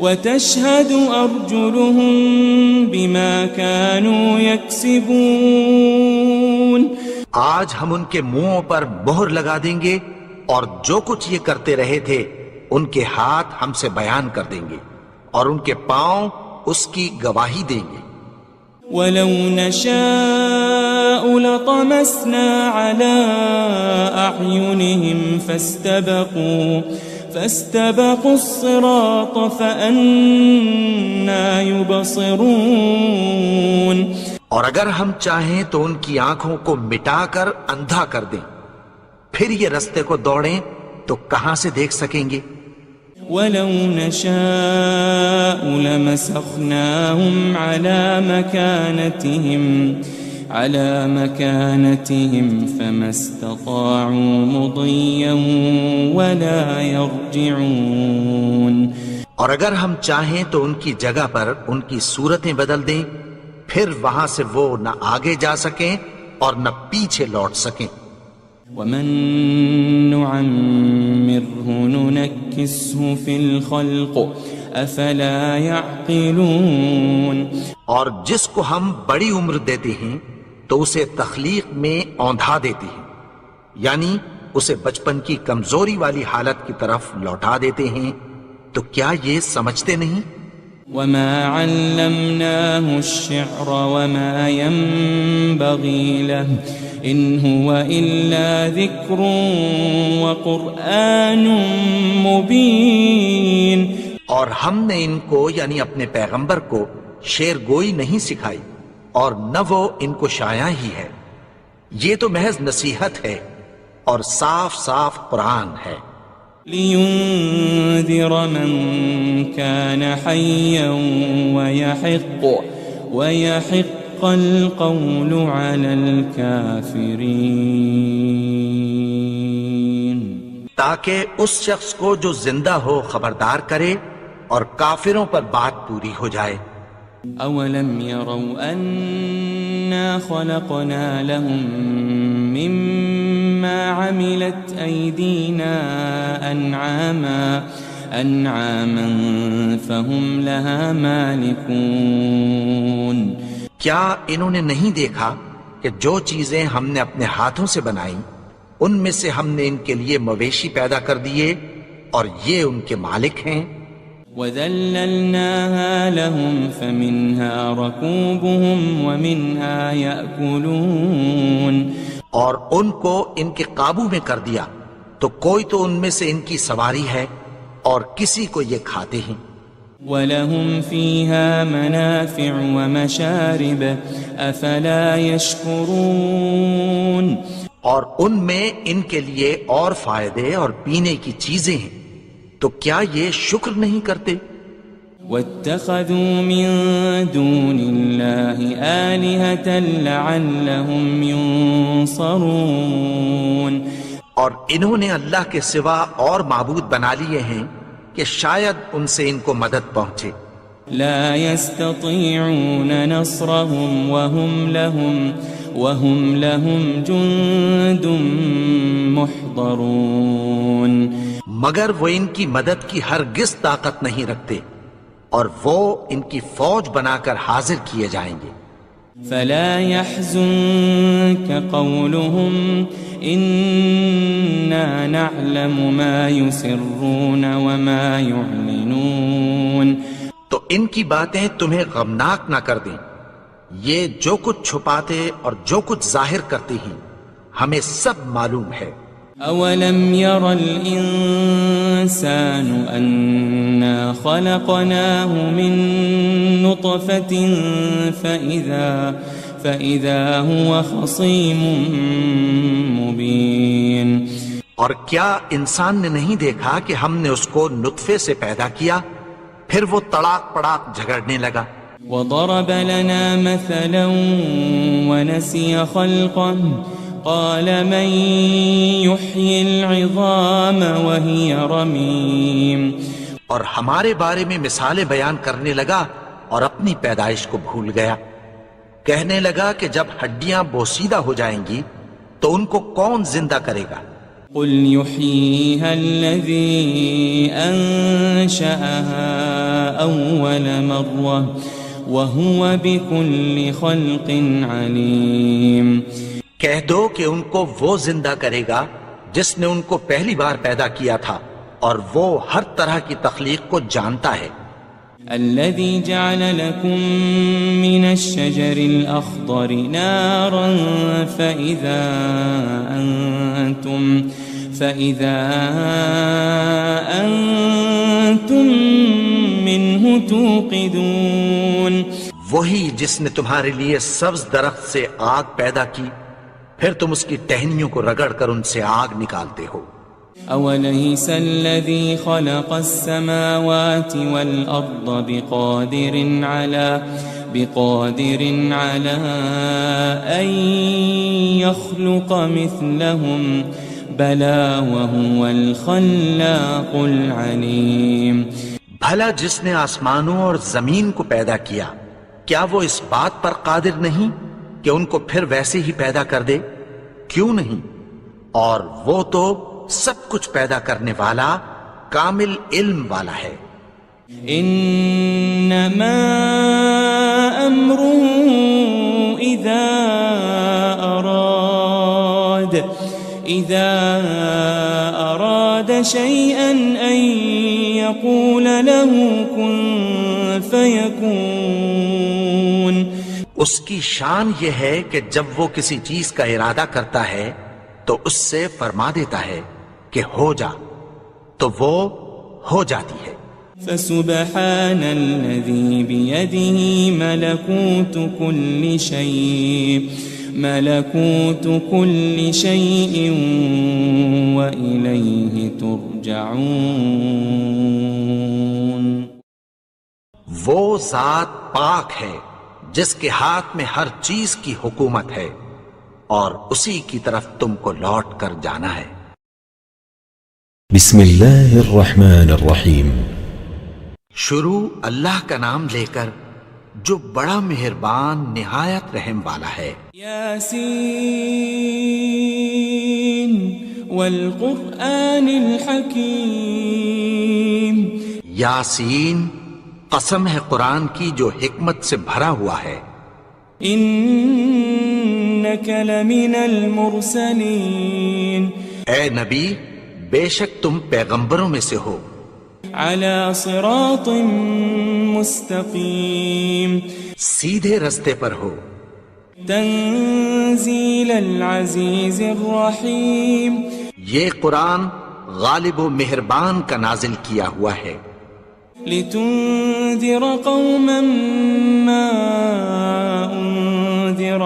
وتشهد أرجلهم بما كانوا يكسبون، آج ہم ان کے منہوں پر مہر لگا دیں گے اور جو کچھ یہ کرتے رہے تھے ان کے ہاتھ ہم سے بیان کر دیں گے اور ان کے پاؤں اس کی گواہی دیں گے۔ وَلَوْ نَشَاءُ لَطَمَسْنَا عَلَىٰ أَعْيُنِهِمْ فَاسْتَبَقُوا الصِّرَاطَ فَأَنَّىٰ يُبْصِرُونَ، اور اگر ہم چاہیں تو ان کی آنکھوں کو مٹا کر اندھا کر دیں، پھر یہ رستے کو دوڑیں تو کہاں سے دیکھ سکیں گے؟ وَلَوْ نَشَاءُ لَمَسَخْنَاهُمْ عَلَى مَكَانَتِهِمْ فَمَا اسْتَطَاعُوا مُضِيًّا وَلَا يَرْجِعُونَ، اور اگر ہم چاہیں تو ان کی جگہ پر ان کی صورتیں بدل دیں، پھر وہاں سے وہ نہ آگے جا سکیں اور نہ پیچھے لوٹ سکیں۔ وَمَن نُعَمِّرْهُ نُنَكِّسْهُ فِي الْخَلْقِ أَفَلَا يَعْقِلُونَ، اور جس کو ہم بڑی عمر دیتے ہیں تو اسے تخلیق میں اوندھا دیتے ہیں، یعنی اسے بچپن کی کمزوری والی حالت کی طرف لوٹا دیتے ہیں، تو کیا یہ سمجھتے نہیں؟ وَمَا عَلَّمْنَاهُ الشِّعْرَ وَمَا يَنبَغِي لَهُ إِنْ هُوَ إِلَّا ذِكْرٌ وَقُرْآنٌ مُبِينٌ، اور ہم نے ان کو یعنی اپنے پیغمبر کو شعر گوئی نہیں سکھائی اور نہ وہ ان کو شایع ہی ہے، یہ تو محض نصیحت ہے اور صاف صاف قرآن ہے۔ لِيُنذِرَ مَن كَانَ حَيًّا وَيَحِقَّ الْقَوْلُ عَلَى الْكَافِرِينَ، تاکہ اس شخص کو جو زندہ ہو خبردار کرے اور کافروں پر بات پوری ہو جائے۔ أَوَلَمْ يَرَوْا أَنَّا خَلَقْنَا لَهُم مِّمَّا عَمِلَتْ أَيْدِينَا أَنْعَامًا فَهُمْ لَهَا مَالِكُونَ، کیا انہوں نے نہیں دیکھا کہ جو چیزیں ہم نے اپنے ہاتھوں سے بنائیں ان میں سے ہم نے ان کے لیے مویشی پیدا کر دیے اور یہ ان کے مالک ہیں۔ وَذَلَّلْنَاهَا لَهُمْ فَمِنْهَا رَكُوبُهُمْ وَمِنْهَا يَأْكُلُونَ، اور ان کو ان کے قابو میں کر دیا تو کوئی تو ان میں سے ان کی سواری ہے اور کسی کو یہ کھاتے ہیں۔ وَلَهُمْ فِيهَا مَنَافِعُ وَمَشَارِبُ أَفَلَا يَشْكُرُونَ، اور ان میں ان کے لیے اور فائدے اور پینے کی چیزیں ہیں، تو کیا یہ شکر نہیں کرتے؟ وَاتَّخَذُوا مِن دُونِ اللَّهِ آلِهَةً لَعَلَّهُمْ يُنصَرُونَ، اور انہوں نے اللہ کے سوا اور معبود بنا لیے ہیں کہ شاید ان سے ان کو مدد پہنچے۔ لا يستطيعون نصرهم وهم لهم جند محضرون، مگر وہ ان کی مدد کی ہرگز طاقت نہیں رکھتے اور وہ ان کی فوج بنا کر حاضر کیے جائیں گے۔ فلا يحزنك قولهم إنا نعلم ما يسرون وما يعلنون. تو ان کی باتیں تمہیں غمناک نہ کر دیں. یہ جو کچھ چھپاتے اور جو کچھ ظاہر کرتی ہیں ہمیں سب معلوم ہے. أولم ير الإنسان أنا خلقناه من نطفة فإذا هو خصيم مبين. اور کیا انسان نے نہیں دیکھا کہ ہم نے اس کو نطفے سے پیدا کیا پھر وہ تڑاک پڑاک جھگڑنے لگا. وضرب لنا مثلا ونسي خلقه قال من يحيي العظام وهي رميم. اور ہمارے بارے میں مثالیں بیان کرنے لگا اور اپنی پیدائش کو بھول گیا. کہنے لگا کہ جب ہڈیاں بوسیدہ ہو جائیں گی تو ان کو کون زندہ کرے گا؟ قل يحييها الذي أنشأها أول مرة وهو بكل خلق عليم. کہہ دو کہ ان کو وہ زندہ کرے گا جس نے ان کو پہلی بار پیدا کیا تھا اور وہ ہر طرح کی تخلیق کو جانتا ہے. الذي جعل لكم من الشجر الأخضر نارا فإذا أنتم منه توقدون. وہی جس نے تمہارے لیے سبز درخت سے آگ پیدا کی پھر تم اس کی ٹہنیوں کو رگڑ کر ان سے آگ نکالتے ہو. أوليس الذي خلق السماوات والأرض بقادر على أن يخلق مثلهم بلى وهو الخلاق العليم. بھلا جس نے آسمانوں اور زمین کو پیدا کیا کیا وہ اس بات پر قادر نہیں کہ ان کو پھر ویسے ہی پیدا کر دے؟ کیوں نہیں؟ اور وہ تو سب کچھ پیدا کرنے والا کامل علم والا ہے. انما امره اذا اراد شيئا ان يقول له كن فيكون. اس کی شان یہ ہے کہ جب وہ کسی چیز کا ارادہ کرتا ہے تو اس سے فرما دیتا ہے کہ ہو جا تو وہ ہو جاتی ہے. فسبحان الذي بيده ملكوت كل شيء وإليه ترجعون. وہ ذات پاک ہے جس کے ہاتھ میں ہر چیز کی حکومت ہے اور اسی کی طرف تم کو لوٹ کر جانا ہے. بسم اللہ الرحمن الرحیم. شروع اللہ کا نام لے کر جو بڑا مہربان نہایت رحم والا ہے. یاسین والقرآن الحکیم. یاسین قسم ہے قرآن کی جو حکمت سے بھرا ہوا ہے. انک لمن المرسلین. اے نبی بے شک تم پیغمبروں میں سے ہو. علی صراط مستقیم. سیدھے رستے پر ہو. تنزیل العزیز الرحیم. یہ قرآن غالب و مہربان کا نازل کیا ہوا ہے. لتنذر قوما ما انذر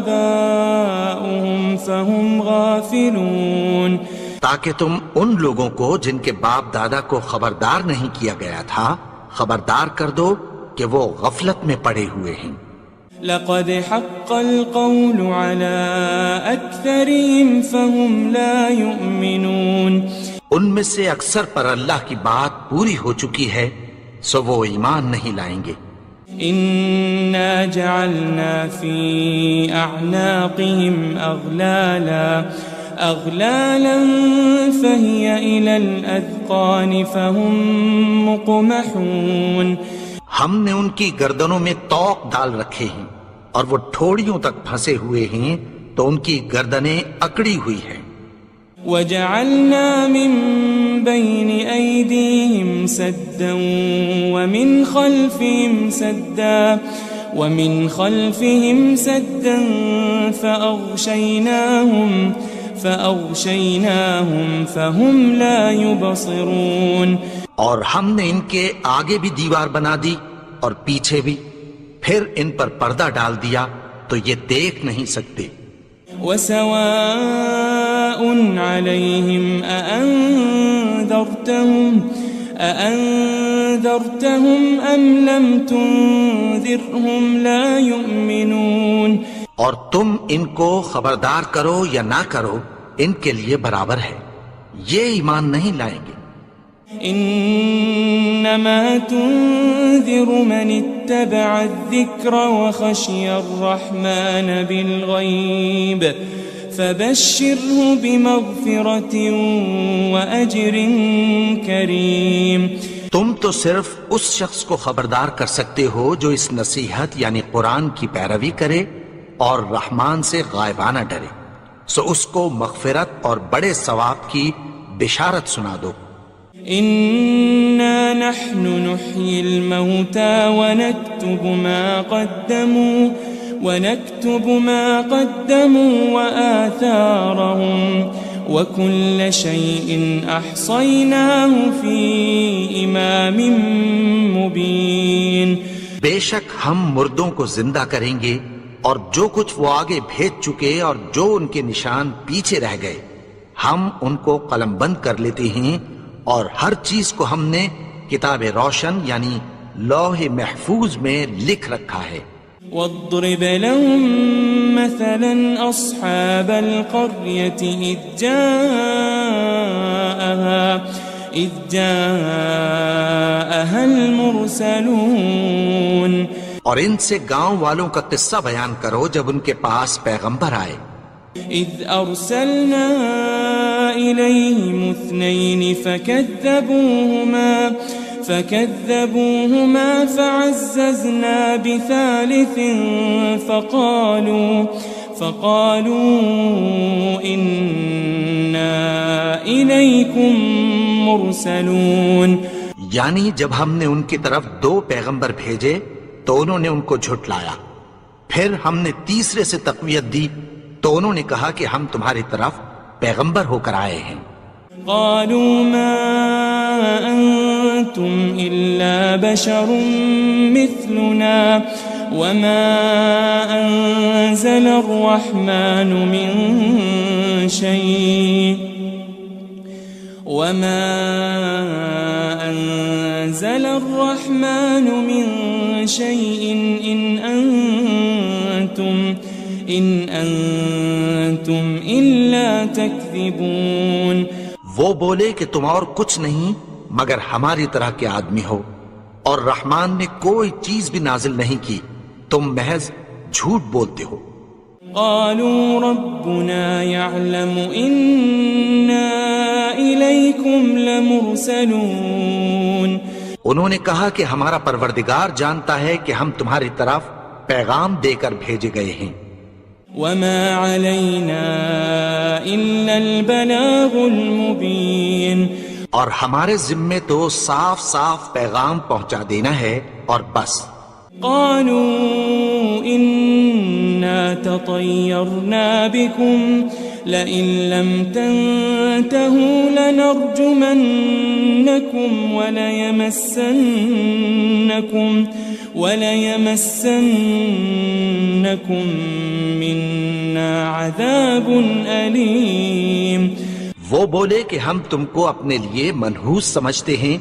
آباؤهم فهم غافلون. تاکہ تم ان لوگوں کو جن کے باپ دادا کو خبردار نہیں کیا گیا تھا خبردار کر دو کہ وہ غفلت میں پڑے ہوئے ہیں. لقد حق القول على أكثرهم فهم لا يؤمنون. ان میں سے اکثر پر اللہ کی بات پوری ہو چکی ہے سو وہ ایمان نہیں لائیں گے. إنا جعلنا في أعناقهم أغلالا أغلالا فهي إلى الأذقان فهم مقمحون. ہم نے ان کی گردنوں میں طوق ڈال رکھے ہیں اور وہ ٹھوڑیوں تک پھنسے ہوئے ہیں تو ان کی گردنیں اکڑی ہوئی ہیں. وجعلنا من بين أيديهم سدا ومن خلفهم سدا فأغشيناهم فهم لا يبصرون. اور ہم نے ان کے آگے بھی دیوار بنا دی اور پیچھے بھی، پھر ان پر پردہ ڈال دیا تو یہ دیکھ نہیں سکتے. وسواء عليهم أأنذرتهم أم لم تنذرهم لا يؤمنون. اور تم ان کو خبردار کرو یا نہ کرو ان کے لیے برابر ہے، یہ ایمان نہیں لائیں گے. انما تنذر من اتبع الذکر وخشی الرحمن بالغیب فبشره بمغفرة واجر کریم. تم تو صرف اس شخص کو خبردار کر سکتے ہو جو اس نصیحت یعنی قرآن کی پیروی کرے اور رحمان سے غائبانہ ڈرے، سو اس کو مغفرت اور بڑے ثواب کی بشارت سنا دو. إنا نحن نحيي الموتى ونكتب ما قدموا وآثارهم وكل شيء أحصيناه في إمام مبين. بے شک ہم مردوں کو زندہ کریں گے اور جو کچھ وہ آگے بھیج چکے اور جو ان کے نشان پیچھے رہ گئے ہم ان کو قلم بند کر لیتے ہیں، اور ہر چیز کو ہم نے کتاب روشن یعنی لوح محفوظ میں لکھ رکھا ہے. واضرب لهم مثلا أصحاب القرية إذ جاءها المرسلون. اور ان سے گاؤں والوں کا قصہ بیان کرو جب ان کے پاس پیغمبر آئے. إذ أرسلنا إليهم 2 فكذبوهما فعززنا بثالث فقالوا إنا إليكم مرسلون. یعنی جب ہم نے ان کی طرف 2 پیغمبر بھیجے تو انہوں نے ان کو جھٹلایا، پھر ہم نے تیسرے سے تقویت دی تو انہوں نے کہا کہ ہم تمہاری طرف پیغمبر ہو کر آئے ہیں. قالوا ما أنتم إلا بشر مثلنا وما أنزل الرحمن من شيء إن أنتم إلا تكذبون. وہ بولے کہ تم اور کچھ نہیں مگر ہماری طرح کے آدمی ہو، اور رحمان نے کوئی چیز بھی نازل نہیں کی، تم محض جھوٹ بولتے ہو. قالوا ربنا يعلم إنا إليكم لمرسلون. انہوں نے کہا کہ ہمارا پروردگار جانتا ہے کہ ہم تمہاری طرف پیغام دے کر بھیجے گئے ہیں. وما علينا إلا البلاغ المبين. اور ہمارے ذمے تو صاف صاف پیغام پہنچا دینا ہے اور بس. قالوا إنا تطيرنا بكم لئن لم تنتهوا لنرجمنكم وليمسنكم منا عذاب أليم. وہ بولے کہ ہم تم کو اپنے لیے منحوس سمجھتے ہیں،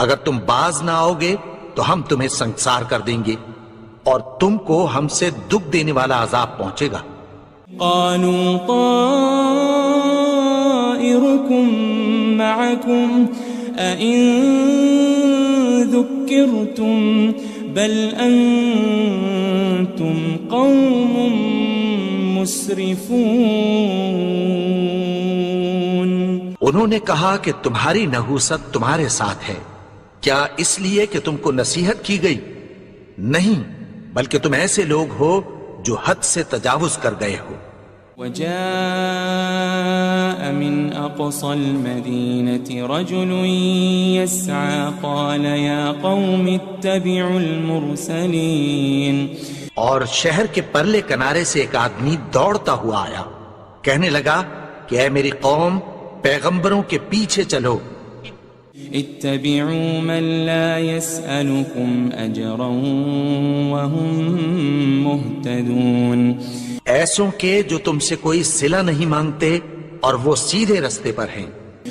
اگر تم باز نہ آؤ گے تو ہم تمہیں سنسار کر دیں گے اور تم کو ہم سے دکھ دینے والا عذاب پہنچے گا. قالوا طائركم معكم أئن ذكرتم بل أنتم قوم مسرفون. انہوں نے کہا کہ تمہاری نحوست تمہارے ساتھ ہے، کیا اس لیے کہ تم کو نصیحت کی گئی؟ نہیں، بلکہ تم ایسے لوگ ہو جو حد سے تجاوز کر گئے ہو۔ وجاء من أقصى المدينة رجل يسعى قال يا قوم اتبعوا المرسلين۔ اور شہر کے پرلے کنارے سے ایک آدمی دوڑتا ہوا آیا، کہنے لگا کہ اے میری قوم، پیغمبروں کے پیچھے چلو۔ اتبعوا من لا يسألكم أجرا وهم مهتدون۔ ایسوں کے جو تم سے کوئی صلہ نہیں مانگتے اور وہ سیدھے رستے پر ہیں۔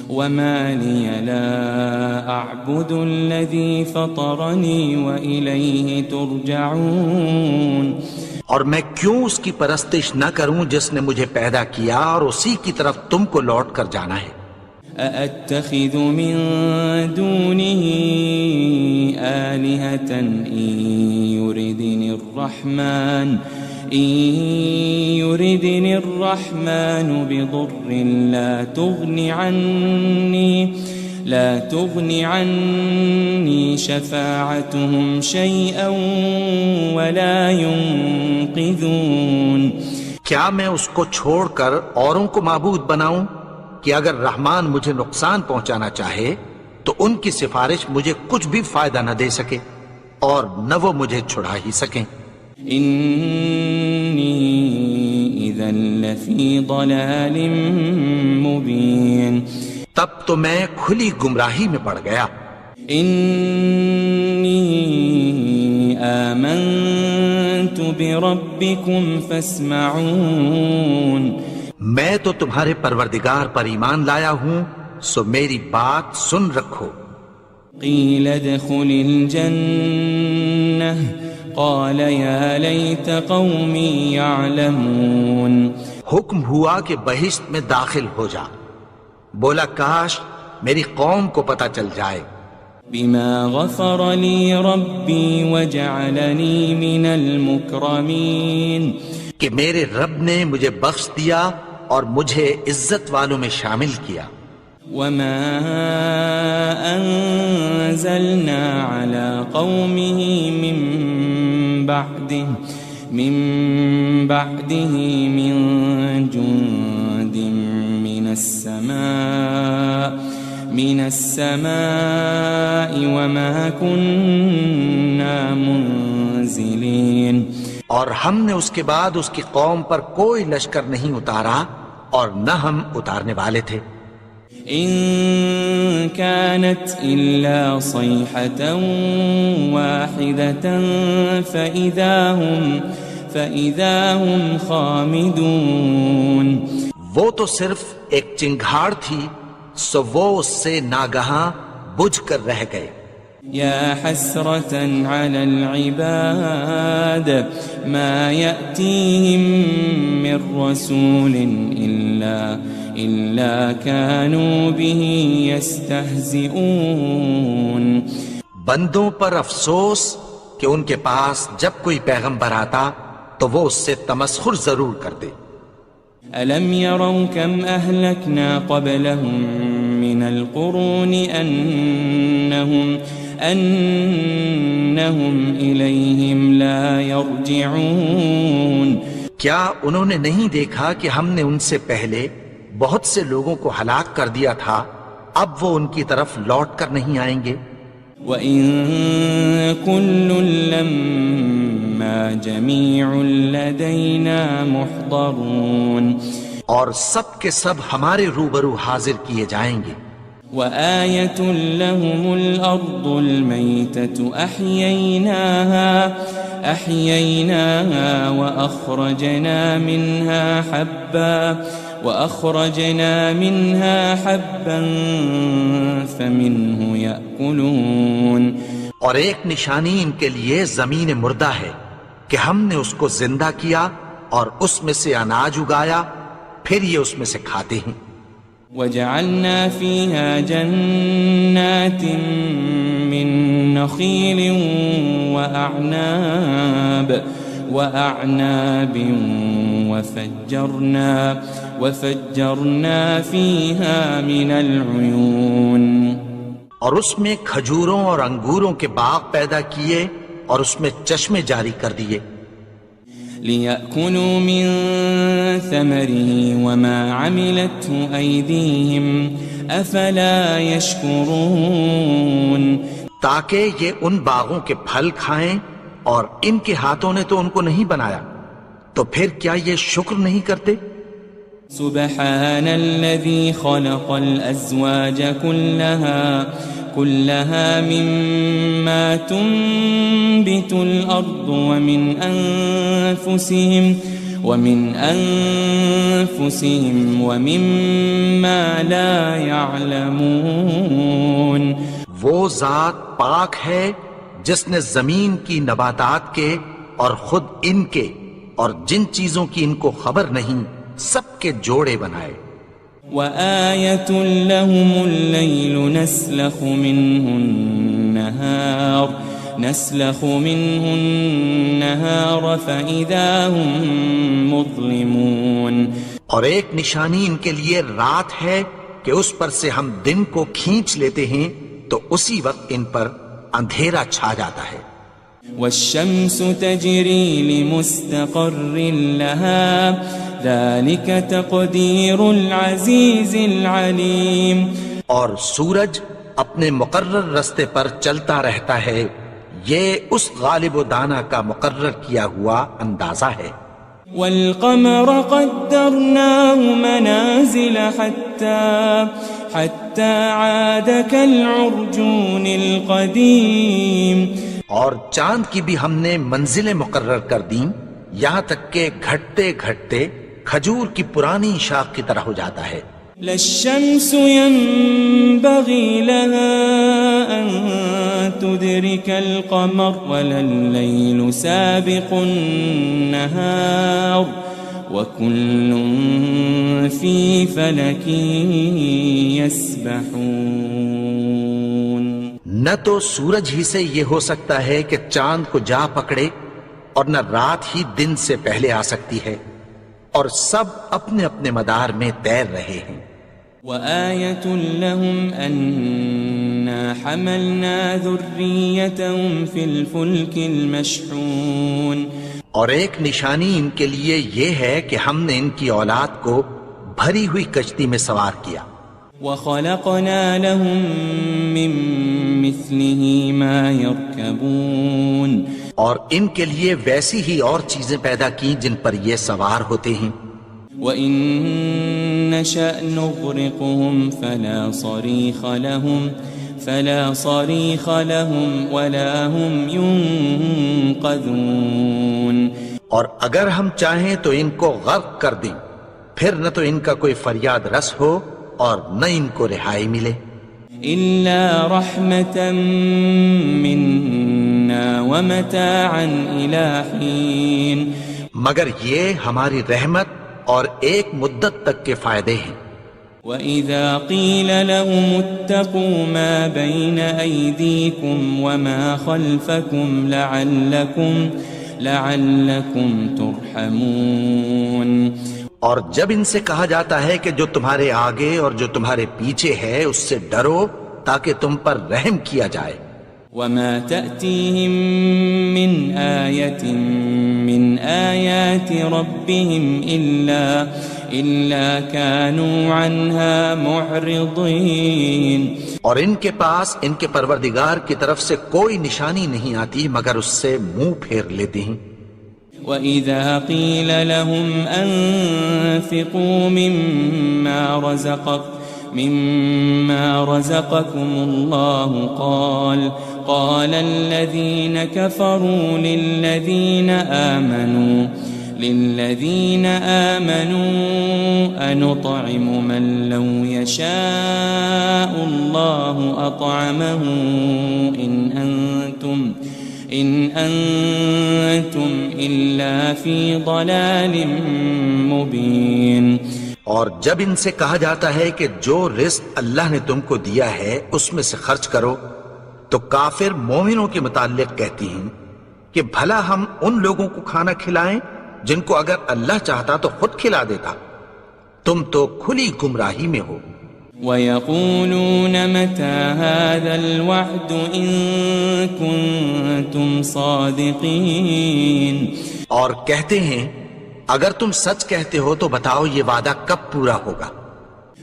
وما لي لا أعبد الذي فطرني وإليه ترجعون۔ اور میں کیوں اس کی پرستش نہ کروں جس نے مجھے پیدا کیا اور اسی کی طرف تم کو لوٹ کر جانا ہے۔ أأتخذ من دونه آلهة إن يردني الرحمن بضر لا تغن عني شفاعتهم شيئا ولا ينقذون۔ کیا میں اس کو چھوڑ کر اوروں کو معبود بناؤں کہ اگر رحمان مجھے نقصان پہنچانا چاہے تو ان کی سفارش مجھے کچھ بھی فائدہ نہ دے سکے اور نہ وہ مجھے چھڑا ہی سکیں۔ إني إذا لفي ضلال مبين۔ تب تو میں کھلی گمراہی میں پڑ گیا۔ إني آمنت بربكم فاسمعون۔ میں تو تمہارے پروردگار پر ایمان لایا ہوں، سو میری بات سن رکھو۔ قيل ادخل الجنة قال يا ليت قومي يعلمون۔ حکم ہوا کہ بہشت میں داخل ہو جا، بولا کاش میری قوم کو پتہ چل جائے۔ بما غفر لي ربي وجعلني من المكرمين۔ کہ میرے رب نے مجھے بخش دیا اور مجھے عزت والوں میں شامل کیا۔ وما أنزلنا على قومه من بعده من جند من السماء وما كنا منزلين۔ اور ہم نے اس کے بعد اس کی قوم پر کوئی لشکر نہیں اتارا اور نہ ہم اتارنے والے تھے۔ إن كانت إلا صيحة واحدة فإذا هم خامدون۔ وہ تو صرف ایک چنگھاڑ تھی، سو وہ اس سے ناگہاں بجھ کر رہ گئے۔ يا حسرة على العباد ما يأتيهم من رسول إلا كانوا به يستهزئون۔ بندوں پر افسوس کہ ان کے پاس جب کوئی پیغمبر آتا تو وہ اس سے تمسخر ضرور کرتے۔ ألم يروا كم أهلكنا قبلهم من القرون أنهم إليهم لا يرجعون۔ کیا انہوں نے نہیں دیکھا کہ ہم نے ان سے پہلے بہت سے لوگوں کو ہلاک کر دیا تھا، اب وہ ان کی طرف لوٹ کر نہیں آئیں گے۔ وَإِن كُلٌّ لَمَّا جَمِيعٌ لَدَيْنَا مُحْضَرُونَ۔ اور سب کے سب ہمارے روبرو حاضر کیے جائیں گے۔ وآية لهم الأرض الميتة أحييناها وأخرجنا منها حبا فمنه يأكلون۔ اور ایک نشانی ان کے لیے زمین مردہ ہے کہ ہم نے اس کو زندہ کیا اور اس میں سے اناج اگایا، پھر یہ اس میں سے کھاتے ہیں۔ وجعلنا فيها جنات من نخيل وأعناب وأعناب وفجرنا فيها من العيون اور اس میں کھجوروں اور انگوروں کے باغ پیدا کیے اور اس میں چشمے جاری کر دیے لِيَأْكُلُوا مِن ثَمَرِهِ وَمَا عَمِلَتْهُ أَيْدِيهِمْ أَفَلَا يَشْكُرُونَ تاکہ یہ ان باغوں کے پھل کھائیں اور ان کے ہاتھوں نے تو ان کو نہیں بنایا تو پھر کیا یہ شکر نہیں کرتے سبحان الذي خلق الأزواج كلها مما تنبت الأرض ومن أنفسهم ومما لا يعلمون وہ ذات پاک ہے جس نے زمین کی نباتات کے اور خود ان کے اور جن چیزوں کی ان کو خبر نہیں سب کے جوڑے بنائے وآية لهم الليل نسلخ منه النهار فإذا هم مظلمون اور ایک نشانی ان کے لیے رات ہے کہ اس پر سے ہم دن کو کھینچ لیتے ہیں تو اسی وقت ان پر اندھیرا چھا جاتا ہے والشمس تجري لمستقر لها ذلك تقدير العزيز العليم اور سورج اپنے مقرر رستے پر چلتا رہتا ہے یہ اس غالب و دانا کا مقرر کیا ہوا اندازہ ہے والقمر قدرناه منازل حتى عاد كالعرجون القديم اور چاند کی بھی ہم نے منزلیں مقرر کر دیں یہاں تک کہ گھٹتے گھٹتے کھجور کی پرانی شاخ کی طرح ہو جاتا ہے للشمس ينبغي لها أن تدرك القمر ولا الليل سابق النهار وكل في فلك يسبحون نہ تو سورج ہی سے یہ ہو سکتا ہے کہ چاند کو جا پکڑے اور نہ رات ہی دن سے پہلے آ سکتی ہے اور سب اپنے اپنے مدار میں تیر رہے ہیں وآية لهم أنا حملنا ذريتهم في الفلك المشحون اور ایک نشانی ان کے لیے یہ ہے کہ ہم نے ان کی اولاد کو بھری ہوئی کشتی میں سوار کیا وخلقنا لهم من مثله ما يركبون اور ان کے لیے ویسی ہی اور چیزیں پیدا کی جن پر یہ سوار ہوتے ہیں وَإِن نَّشَأْ نُغْرِقْهُمْ فَلَا صَرِيخَ لَهُمْ وَلَا هُمْ يُنقَذُونَ اور اگر ہم چاہیں تو ان کو غرق کر دیں پھر نہ تو ان کا کوئی فریاد رس ہو اور نہ ان کو رہائی ملے إِلَّا رَحْمَةً مِّنَّا وَمَتَاعًا إِلَى حِينٍ مگر یہ ہماری رحمت اور ایک مدت تک کے فائدے ہیں وَإِذَا قِيلَ لَهُمُ اتَّقُوا مَا بَيْنَ أَيْدِيكُمْ وَمَا خَلْفَكُمْ لَعَلَّكُمْ تُرْحَمُونَ اور جب ان سے کہا جاتا ہے کہ جو تمہارے آگے اور جو تمہارے پیچھے ہے اس سے ڈرو تاکہ تم پر رحم کیا جائے وَمَا تَأْتِيهِم مِّنْ آيَةٍ مِّنْ آيَاتِ رَبِّهِمْ إِلَّا كَانُوا عَنْهَا مُعْرِضِينَ اور ان کے پاس ان کے پروردگار کی طرف سے کوئی نشانی نہیں آتی مگر اس سے منہ پھیر لیتے ہیں وَإِذَا قِيلَ لَهُمْ أَنفِقُوا مِمَّا رَزَقَكُمُ اللَّهُ قَالَ الَّذِينَ كَفَرُوا لِلَّذِينَ آمَنُوا أَنُطْعِمُ مَن لَّوْ يَشَاءُ اللَّهُ أَطْعَمَهُ إِنْ أَنْتُمْ إِلَّا فِي ضَلَالٍ مُبِينٍ اور جب ان سے کہا جاتا ہے کہ جو رزق اللہ نے تم کو دیا ہے اس میں سے خرچ کرو تو کافر مومنوں کے متعلق کہتی ہیں کہ بھلا ہم ان لوگوں کو کھانا کھلائیں جن کو اگر اللہ چاہتا تو خود کھلا دیتا. تم تو کھلی گمراہی میں ہو. وَيَقُولُونَ مَتَى هَذَا الْوَعْدُ إِن كُنتُمْ صَادِقِينَ. اور کہتے ہیں اگر تم سچ کہتے ہو تو بتاؤ یہ وعدہ کب پورا ہوگا.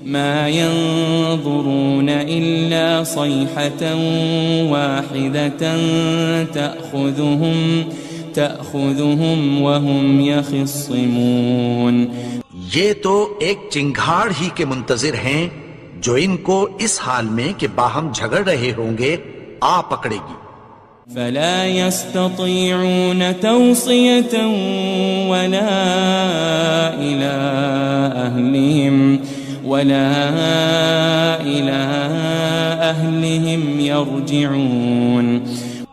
مَا يَنظُرُونَ إِلَّا صَيْحَةً وَاحِدَةً تَأْخُذُهُمْ وَهُمْ يَخِصِّمُونَ. یہ تو ایک چنگھاڑ ہی کے منتظر ہیں جو ان کو اس حال میں کہ باہم جھگڑ رہے ہوں گے آ پکڑے گی. فَلَا يَسْتَطِيعُونَ تَوْصِيَةً وَلَا إِلَىٰ أَهْلِهِمْ يَرْجِعُونَ.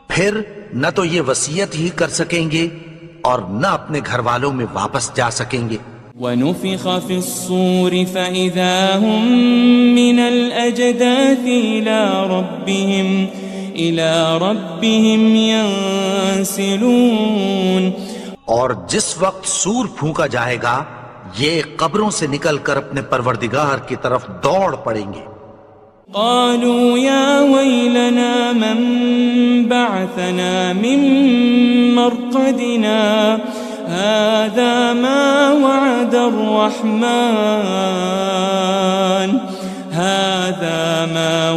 پھر نہ تو یہ وصیت ہی کر سکیں گے اور نہ اپنے گھر والوں میں واپس جا سکیں گے. وَنُفِخَ فِي الصُّورِ فَإِذَا هُم مِّنَ الْأَجْدَاثِ إِلَىٰ رَبِّهِمْ يَنسِلُونَ. اور جس وقت سور پھونکا جائے گا یہ قبروں سے نکل کر اپنے پروردگار کی طرف دوڑ پڑیں گے. قالوا يا ويلنا من بعثنا من مرقدنا هذا ما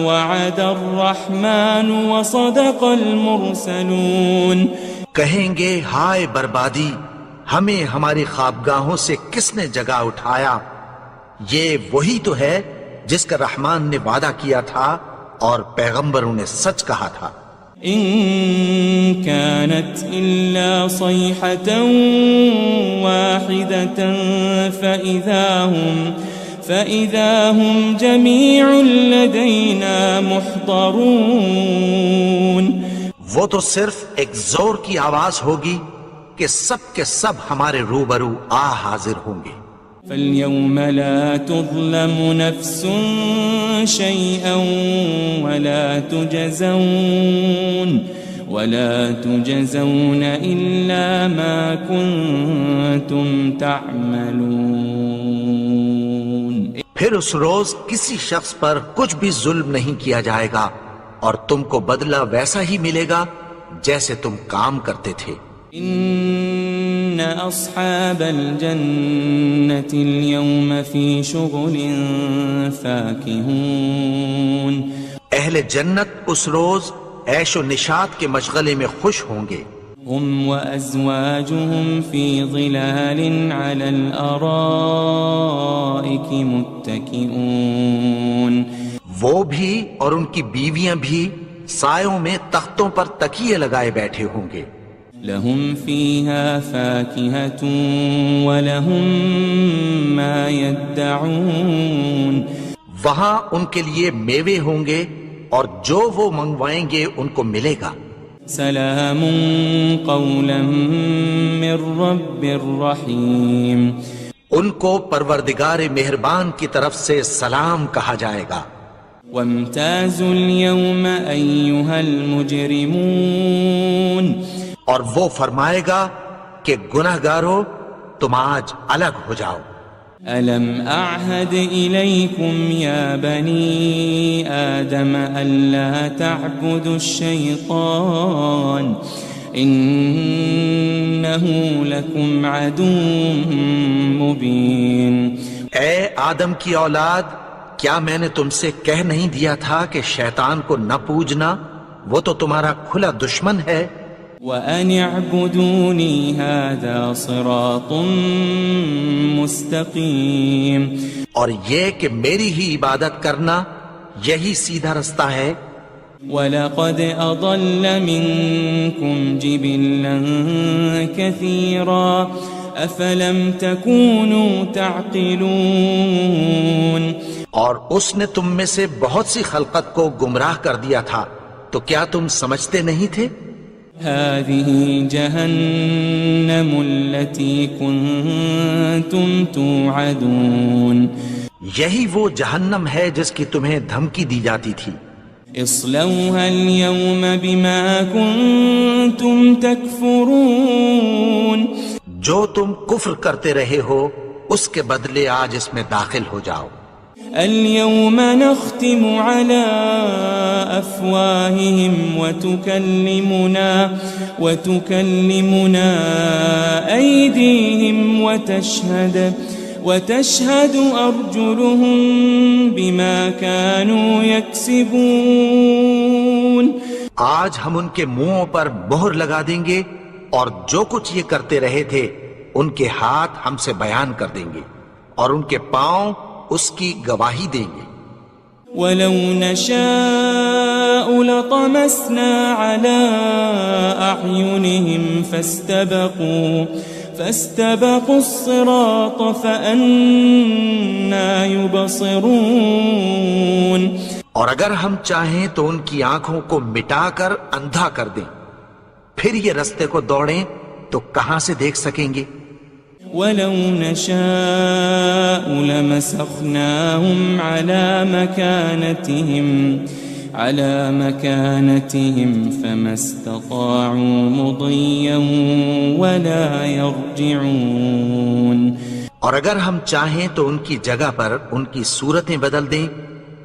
وعد الرحمن وصدق المرسلون. کہیں گے ہائے بربادی، ہمیں ہماری خوابگاہوں سے کس نے جگا اٹھایا. یہ وہی تو ہے جس کا رحمان نے وعدہ کیا تھا اور پیغمبروں نے سچ کہا تھا. إن كانت إلا صيحة واحدة فإذا هم جميع لدينا محضرون. وہ تو صرف ایک زور کی آواز ہوگی کہ سب کے سب ہمارے روبرو آ حاضر ہوں گے. فَالْيَوْمَ لَا تُظْلَمُ نَفْسٌ شَيْئًا وَلَا تُجْزَوْنَ إِلَّا مَا كُنتُمْ تَعْمَلُونَ. پھر اس روز کسی شخص پر کچھ بھی ظلم نہیں کیا جائے گا اور تم کو بدلہ ویسا ہی ملے گا جیسے تم کام کرتے تھے. إن أصحاب الجنة اليوم في شغل فاكهون. اہل جنت اس روز عیش و نشاط کے مشغلے میں خوش ہوں گے. هم وأزواجهم في ظلال على الأرائك متكئون. وہ بھی اور ان کی بیویاں بھی سایوں میں تختوں پر تکیے لگائے بیٹھے ہوں گے. لهم فيها فاكهة ولهم ما يدعون. وہاں ان کے لیے میوے ہوں گے اور جو وہ منگوائیں گے ان کو ملے گا. سلام قولا من رب رحیم. ان کو پروردگار مہربان کی طرف سے سلام کہا جائے گا. وامتازوا اليوم أيها المجرمون. اور وہ فرمائے گا کہ گناہگارو تم آج الگ ہو جاؤ. ألم أعهد إليكم يا بني آدم ألا تعبدوا الشيطان إنه لكم عدو مبين. اے آدم کی اولاد، کیا میں نے تم سے کہہ نہیں دیا تھا کہ شیطان کو نہ پوجنا، وہ تو تمہارا کھلا دشمن ہے. وَأَنِ اعْبُدُونِي هَذَا صِرَاطٌ مُسْتَقِيمٌ. اور یہ کہ میری ہی عبادت کرنا یہی سیدھا رستہ ہے. وَلَقَدْ أَضَلَّ مِنْكُمْ جِبِلًّا كَثِيرًا أَفَلَمْ تَكُونُوا تَعْقِلُونَ. اور اس نے تم میں سے بہت سی خلقت کو گمراہ کر دیا تھا، تو کیا تم سمجھتے نہیں تھے؟ هذه جهنم التي كنتم توعدون. یہی وہ جہنم ہے جس کی تمہیں دھمکی دی جاتی تھی. اصلوها اليوم بما كنتم تكفرون جو تم کفر کرتے رہے ہو اس کے بدلے آج اس میں داخل ہو جاؤ. اليوم نختم على أفواههم وتكلمنا أيديهم وتشهد أرجلهم بما كانوا يكسبون. آج ہم ان کے منہوں پر مہر لگا دیں گے اور جو کچھ یہ کرتے رہے تھے ان کے ہاتھ ہم سے بیان کر دیں گے اور ان کے پاؤں اس کی گواہی دیں گے. وَلَوْ نَشَاءُ لَطَمَسْنَا عَلَىٰ أَعْيُنِهِمْ فَاسْتَبَقُوا الصِّرَاطَ فَأَنَّىٰ يُبْصِرُونَ. اور اگر ہم چاہیں تو ان کی آنکھوں کو مٹا کر اندھا کر دیں، پھر یہ رستے کو دوڑیں تو کہاں سے دیکھ سکیں گے. وَلَوْ نَشَاءُ لَمَسَخْنَاهُمْ عَلَى مَكَانَتِهِمْ فَمَا اسْتَطَاعُوا مُضِيًّا وَلَا يَرْجِعُونَ. اور اگر ہم چاہیں تو ان کی جگہ پر ان کی صورتیں بدل دیں،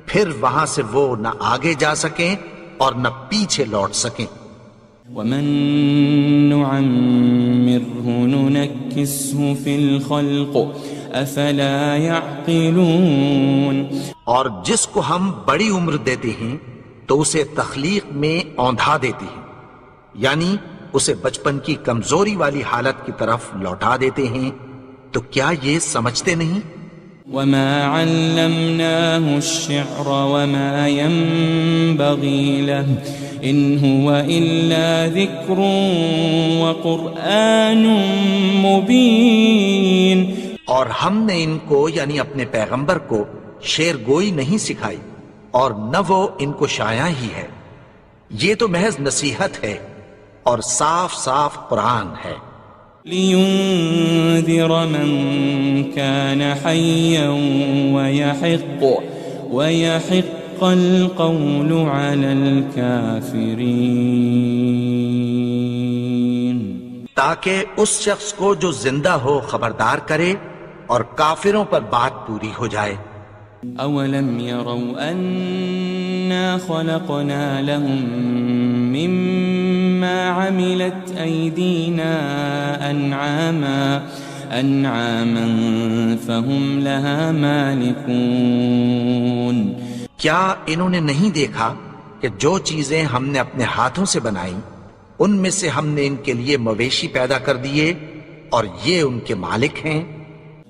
پھر وہاں سے وہ نہ آگے جا سکیں اور نہ پیچھے لوٹ سکیں. وَمَن نُعَمِّرْهُ نُنَكِّسْهُ فِي الْخَلْقِ أَفَلَا يَعْقِلُونَ. اور جس کو ہم بڑی عمر دیتے ہیں تو اسے تخلیق میں اوندھا دیتے ہیں، یعنی اسے بچپن کی کمزوری والی حالت کی طرف لوٹا دیتے ہیں. تو کیا یہ سمجھتے نہیں؟ وَمَا عَلَّمْنَاهُ الشِّعْرَ وَمَا يَنبَغِي لَهُ إِنْ هُوَ إِلَّا ذِكْرٌ وَقُرْآنٌ مُبِينٌ. اور ہم نے ان کو یعنی اپنے پیغمبر کو شعر گوئی نہیں سکھائی اور نہ وہ ان کو شایع ہی ہے، یہ تو محض نصیحت ہے اور صاف صاف قرآن ہے. لِيُنذِرَ مَن كَانَ حَيًّا وَيَحِقَّ الْقَوْلُ عَلَى الْكَافِرِينَ. تاکہ اس شخص کو جو زندہ ہو خبردار کرے اور کافروں پر بات پوری ہو جائے. أَوَلَمْ يَرَوْا أَنَّا خَلَقْنَا لَهُم مِّمَّا عَمِلَتْ أَيْدِينَا أَنْعَامًا فَهُمْ لَهَا مَالِكُونَ. کیا انہوں نے نہیں دیکھا کہ جو چیزیں ہم نے اپنے ہاتھوں سے بنائیں ان میں سے ہم نے ان کے لیے مویشی پیدا کر دیے اور یہ ان کے مالک ہیں.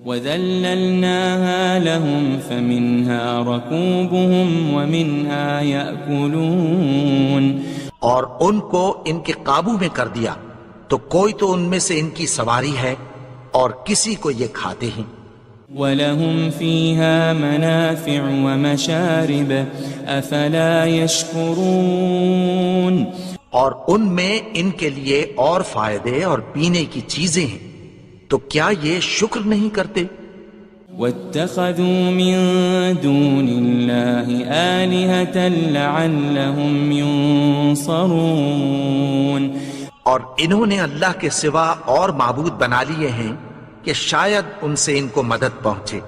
وَذَلَّلْنَاهَا لَهُمْ فَمِنْهَا رَكُوبُهُمْ وَمِنْهَا يَأْكُلُونَ. اور ان کو ان کے قابو میں کر دیا تو کوئی تو ان میں سے ان کی سواری ہے اور کسی کو یہ کھاتے ہیں. وَلَهُمْ فِيهَا مَنَافِعُ وَمَشَارِبُ أَفَلَا يَشْكُرُونَ. اور ان میں ان کے لیے اور فائدے اور پینے کی چیزیں ہیں، تو کیا یہ شکر نہیں کرتے؟ وَاتَّخَذُوا مِن دُونِ اللَّهِ آلِهَةً لَعَلَّهُمْ يُنصَرُونَ. اور انہوں نے اللہ کے سوا اور معبود بنا لیے ہیں کہ شاید ان سے ان کو مدد پہنچے.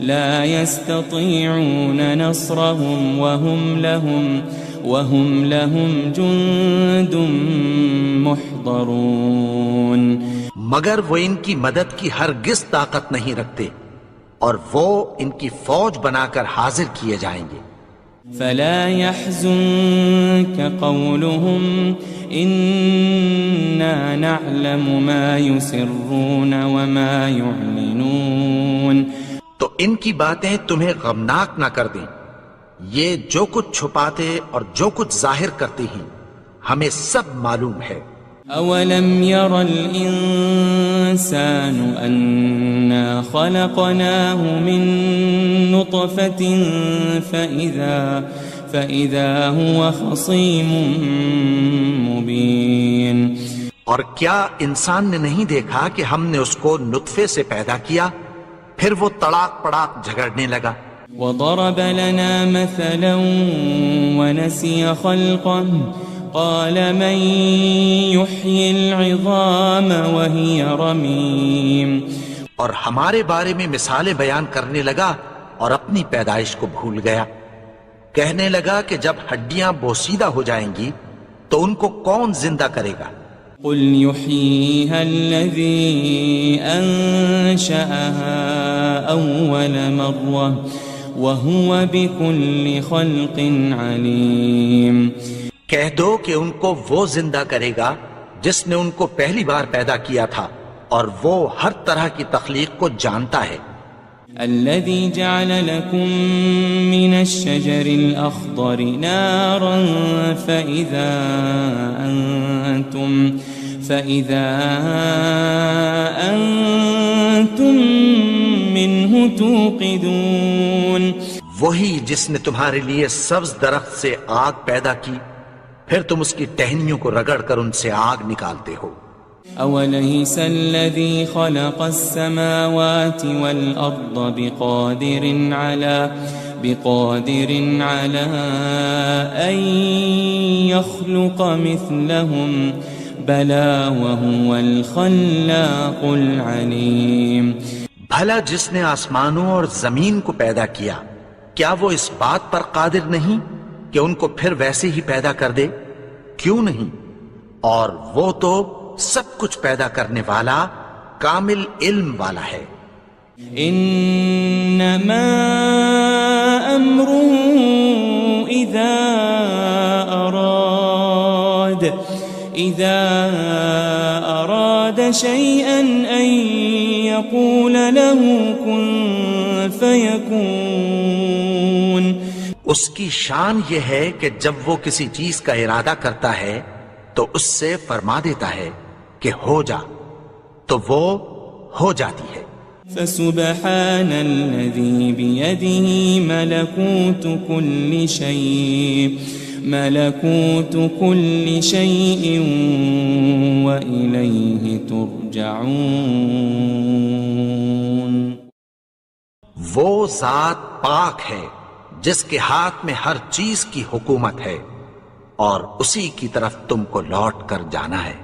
لا يستطيعون نصرهم وهم لهم جند محضرون. مگر وہ ان کی مدد کی ہرگز طاقت نہیں رکھتے اور وہ ان کی فوج بنا کر حاضر کیے جائیں گے. فلا يحزنك قولهم إنا نعلم ما يسرون وما يعلنون. تو ان کی باتیں تمہیں غمناک نہ کر دیں، یہ جو کچھ چھپاتے اور جو کچھ ظاہر کرتے ہیں ہمیں سب معلوم ہے. أولم ير الإنسان أنا خلقناه من نطفة فإذا هو خصيم مبين. اور کیا انسان نے نہیں دیکھا کہ ہم نے اس کو نطفے سے پیدا کیا پھر وہ تڑاک پڑاک جھگڑنے لگا. وضرب لنا مثلا ونسي خلقه قال من يحيي العظام وهي رميم. اور ہمارے بارے میں مثالیں بیان کرنے لگا اور اپنی پیدائش کو بھول گیا. کہنے لگا کہ جب ہڈیاں بوسیدہ ہو جائیں گی تو ان کو کون زندہ کرے گا؟ قل يحييها الذي أنشأها أول مرة وهو بكل خلق عليم. کہہ دو کہ ان کو وہ زندہ کرے گا جس نے ان کو پہلی بار پیدا کیا تھا اور وہ ہر طرح کی تخلیق کو جانتا ہے. الذي جعل لكم من الشجر الأخضر نارا فإذا أنتم منه توقدون. وہی جس نے تمہارے لیے سبز درخت سے آگ پیدا کی پھر تم اس کی ٹہنیوں کو رگڑ کر ان سے آگ نکالتے ہو. أوليس الذي خلق السماوات والأرض بقادر على أن يخلق مثلهم بلى وهو الخلاق العليم. بھلا جس نے آسمانوں اور زمین کو پیدا کیا کیا وہ اس بات پر قادر نہیں کہ ان کو پھر ویسے ہی پیدا کر دے؟ کیوں نہیں؟ اور وہ تو سب کچھ پیدا کرنے والا کامل علم والا ہے. انما امره اذا اراد شيئا ان يقول له كن فيكون. اس کی شان یہ ہے کہ جب وہ کسی چیز کا ارادہ کرتا ہے تو اس سے فرما دیتا ہے کہ ہو جا تو وہ ہو جاتی ہے. فسبحان الذي بيده ملكوت كل شيء وإليه ترجعون. وہ ذات پاک ہے جس کے ہاتھ میں ہر چیز کی حکومت ہے اور اسی کی طرف تم کو لوٹ کر جانا ہے.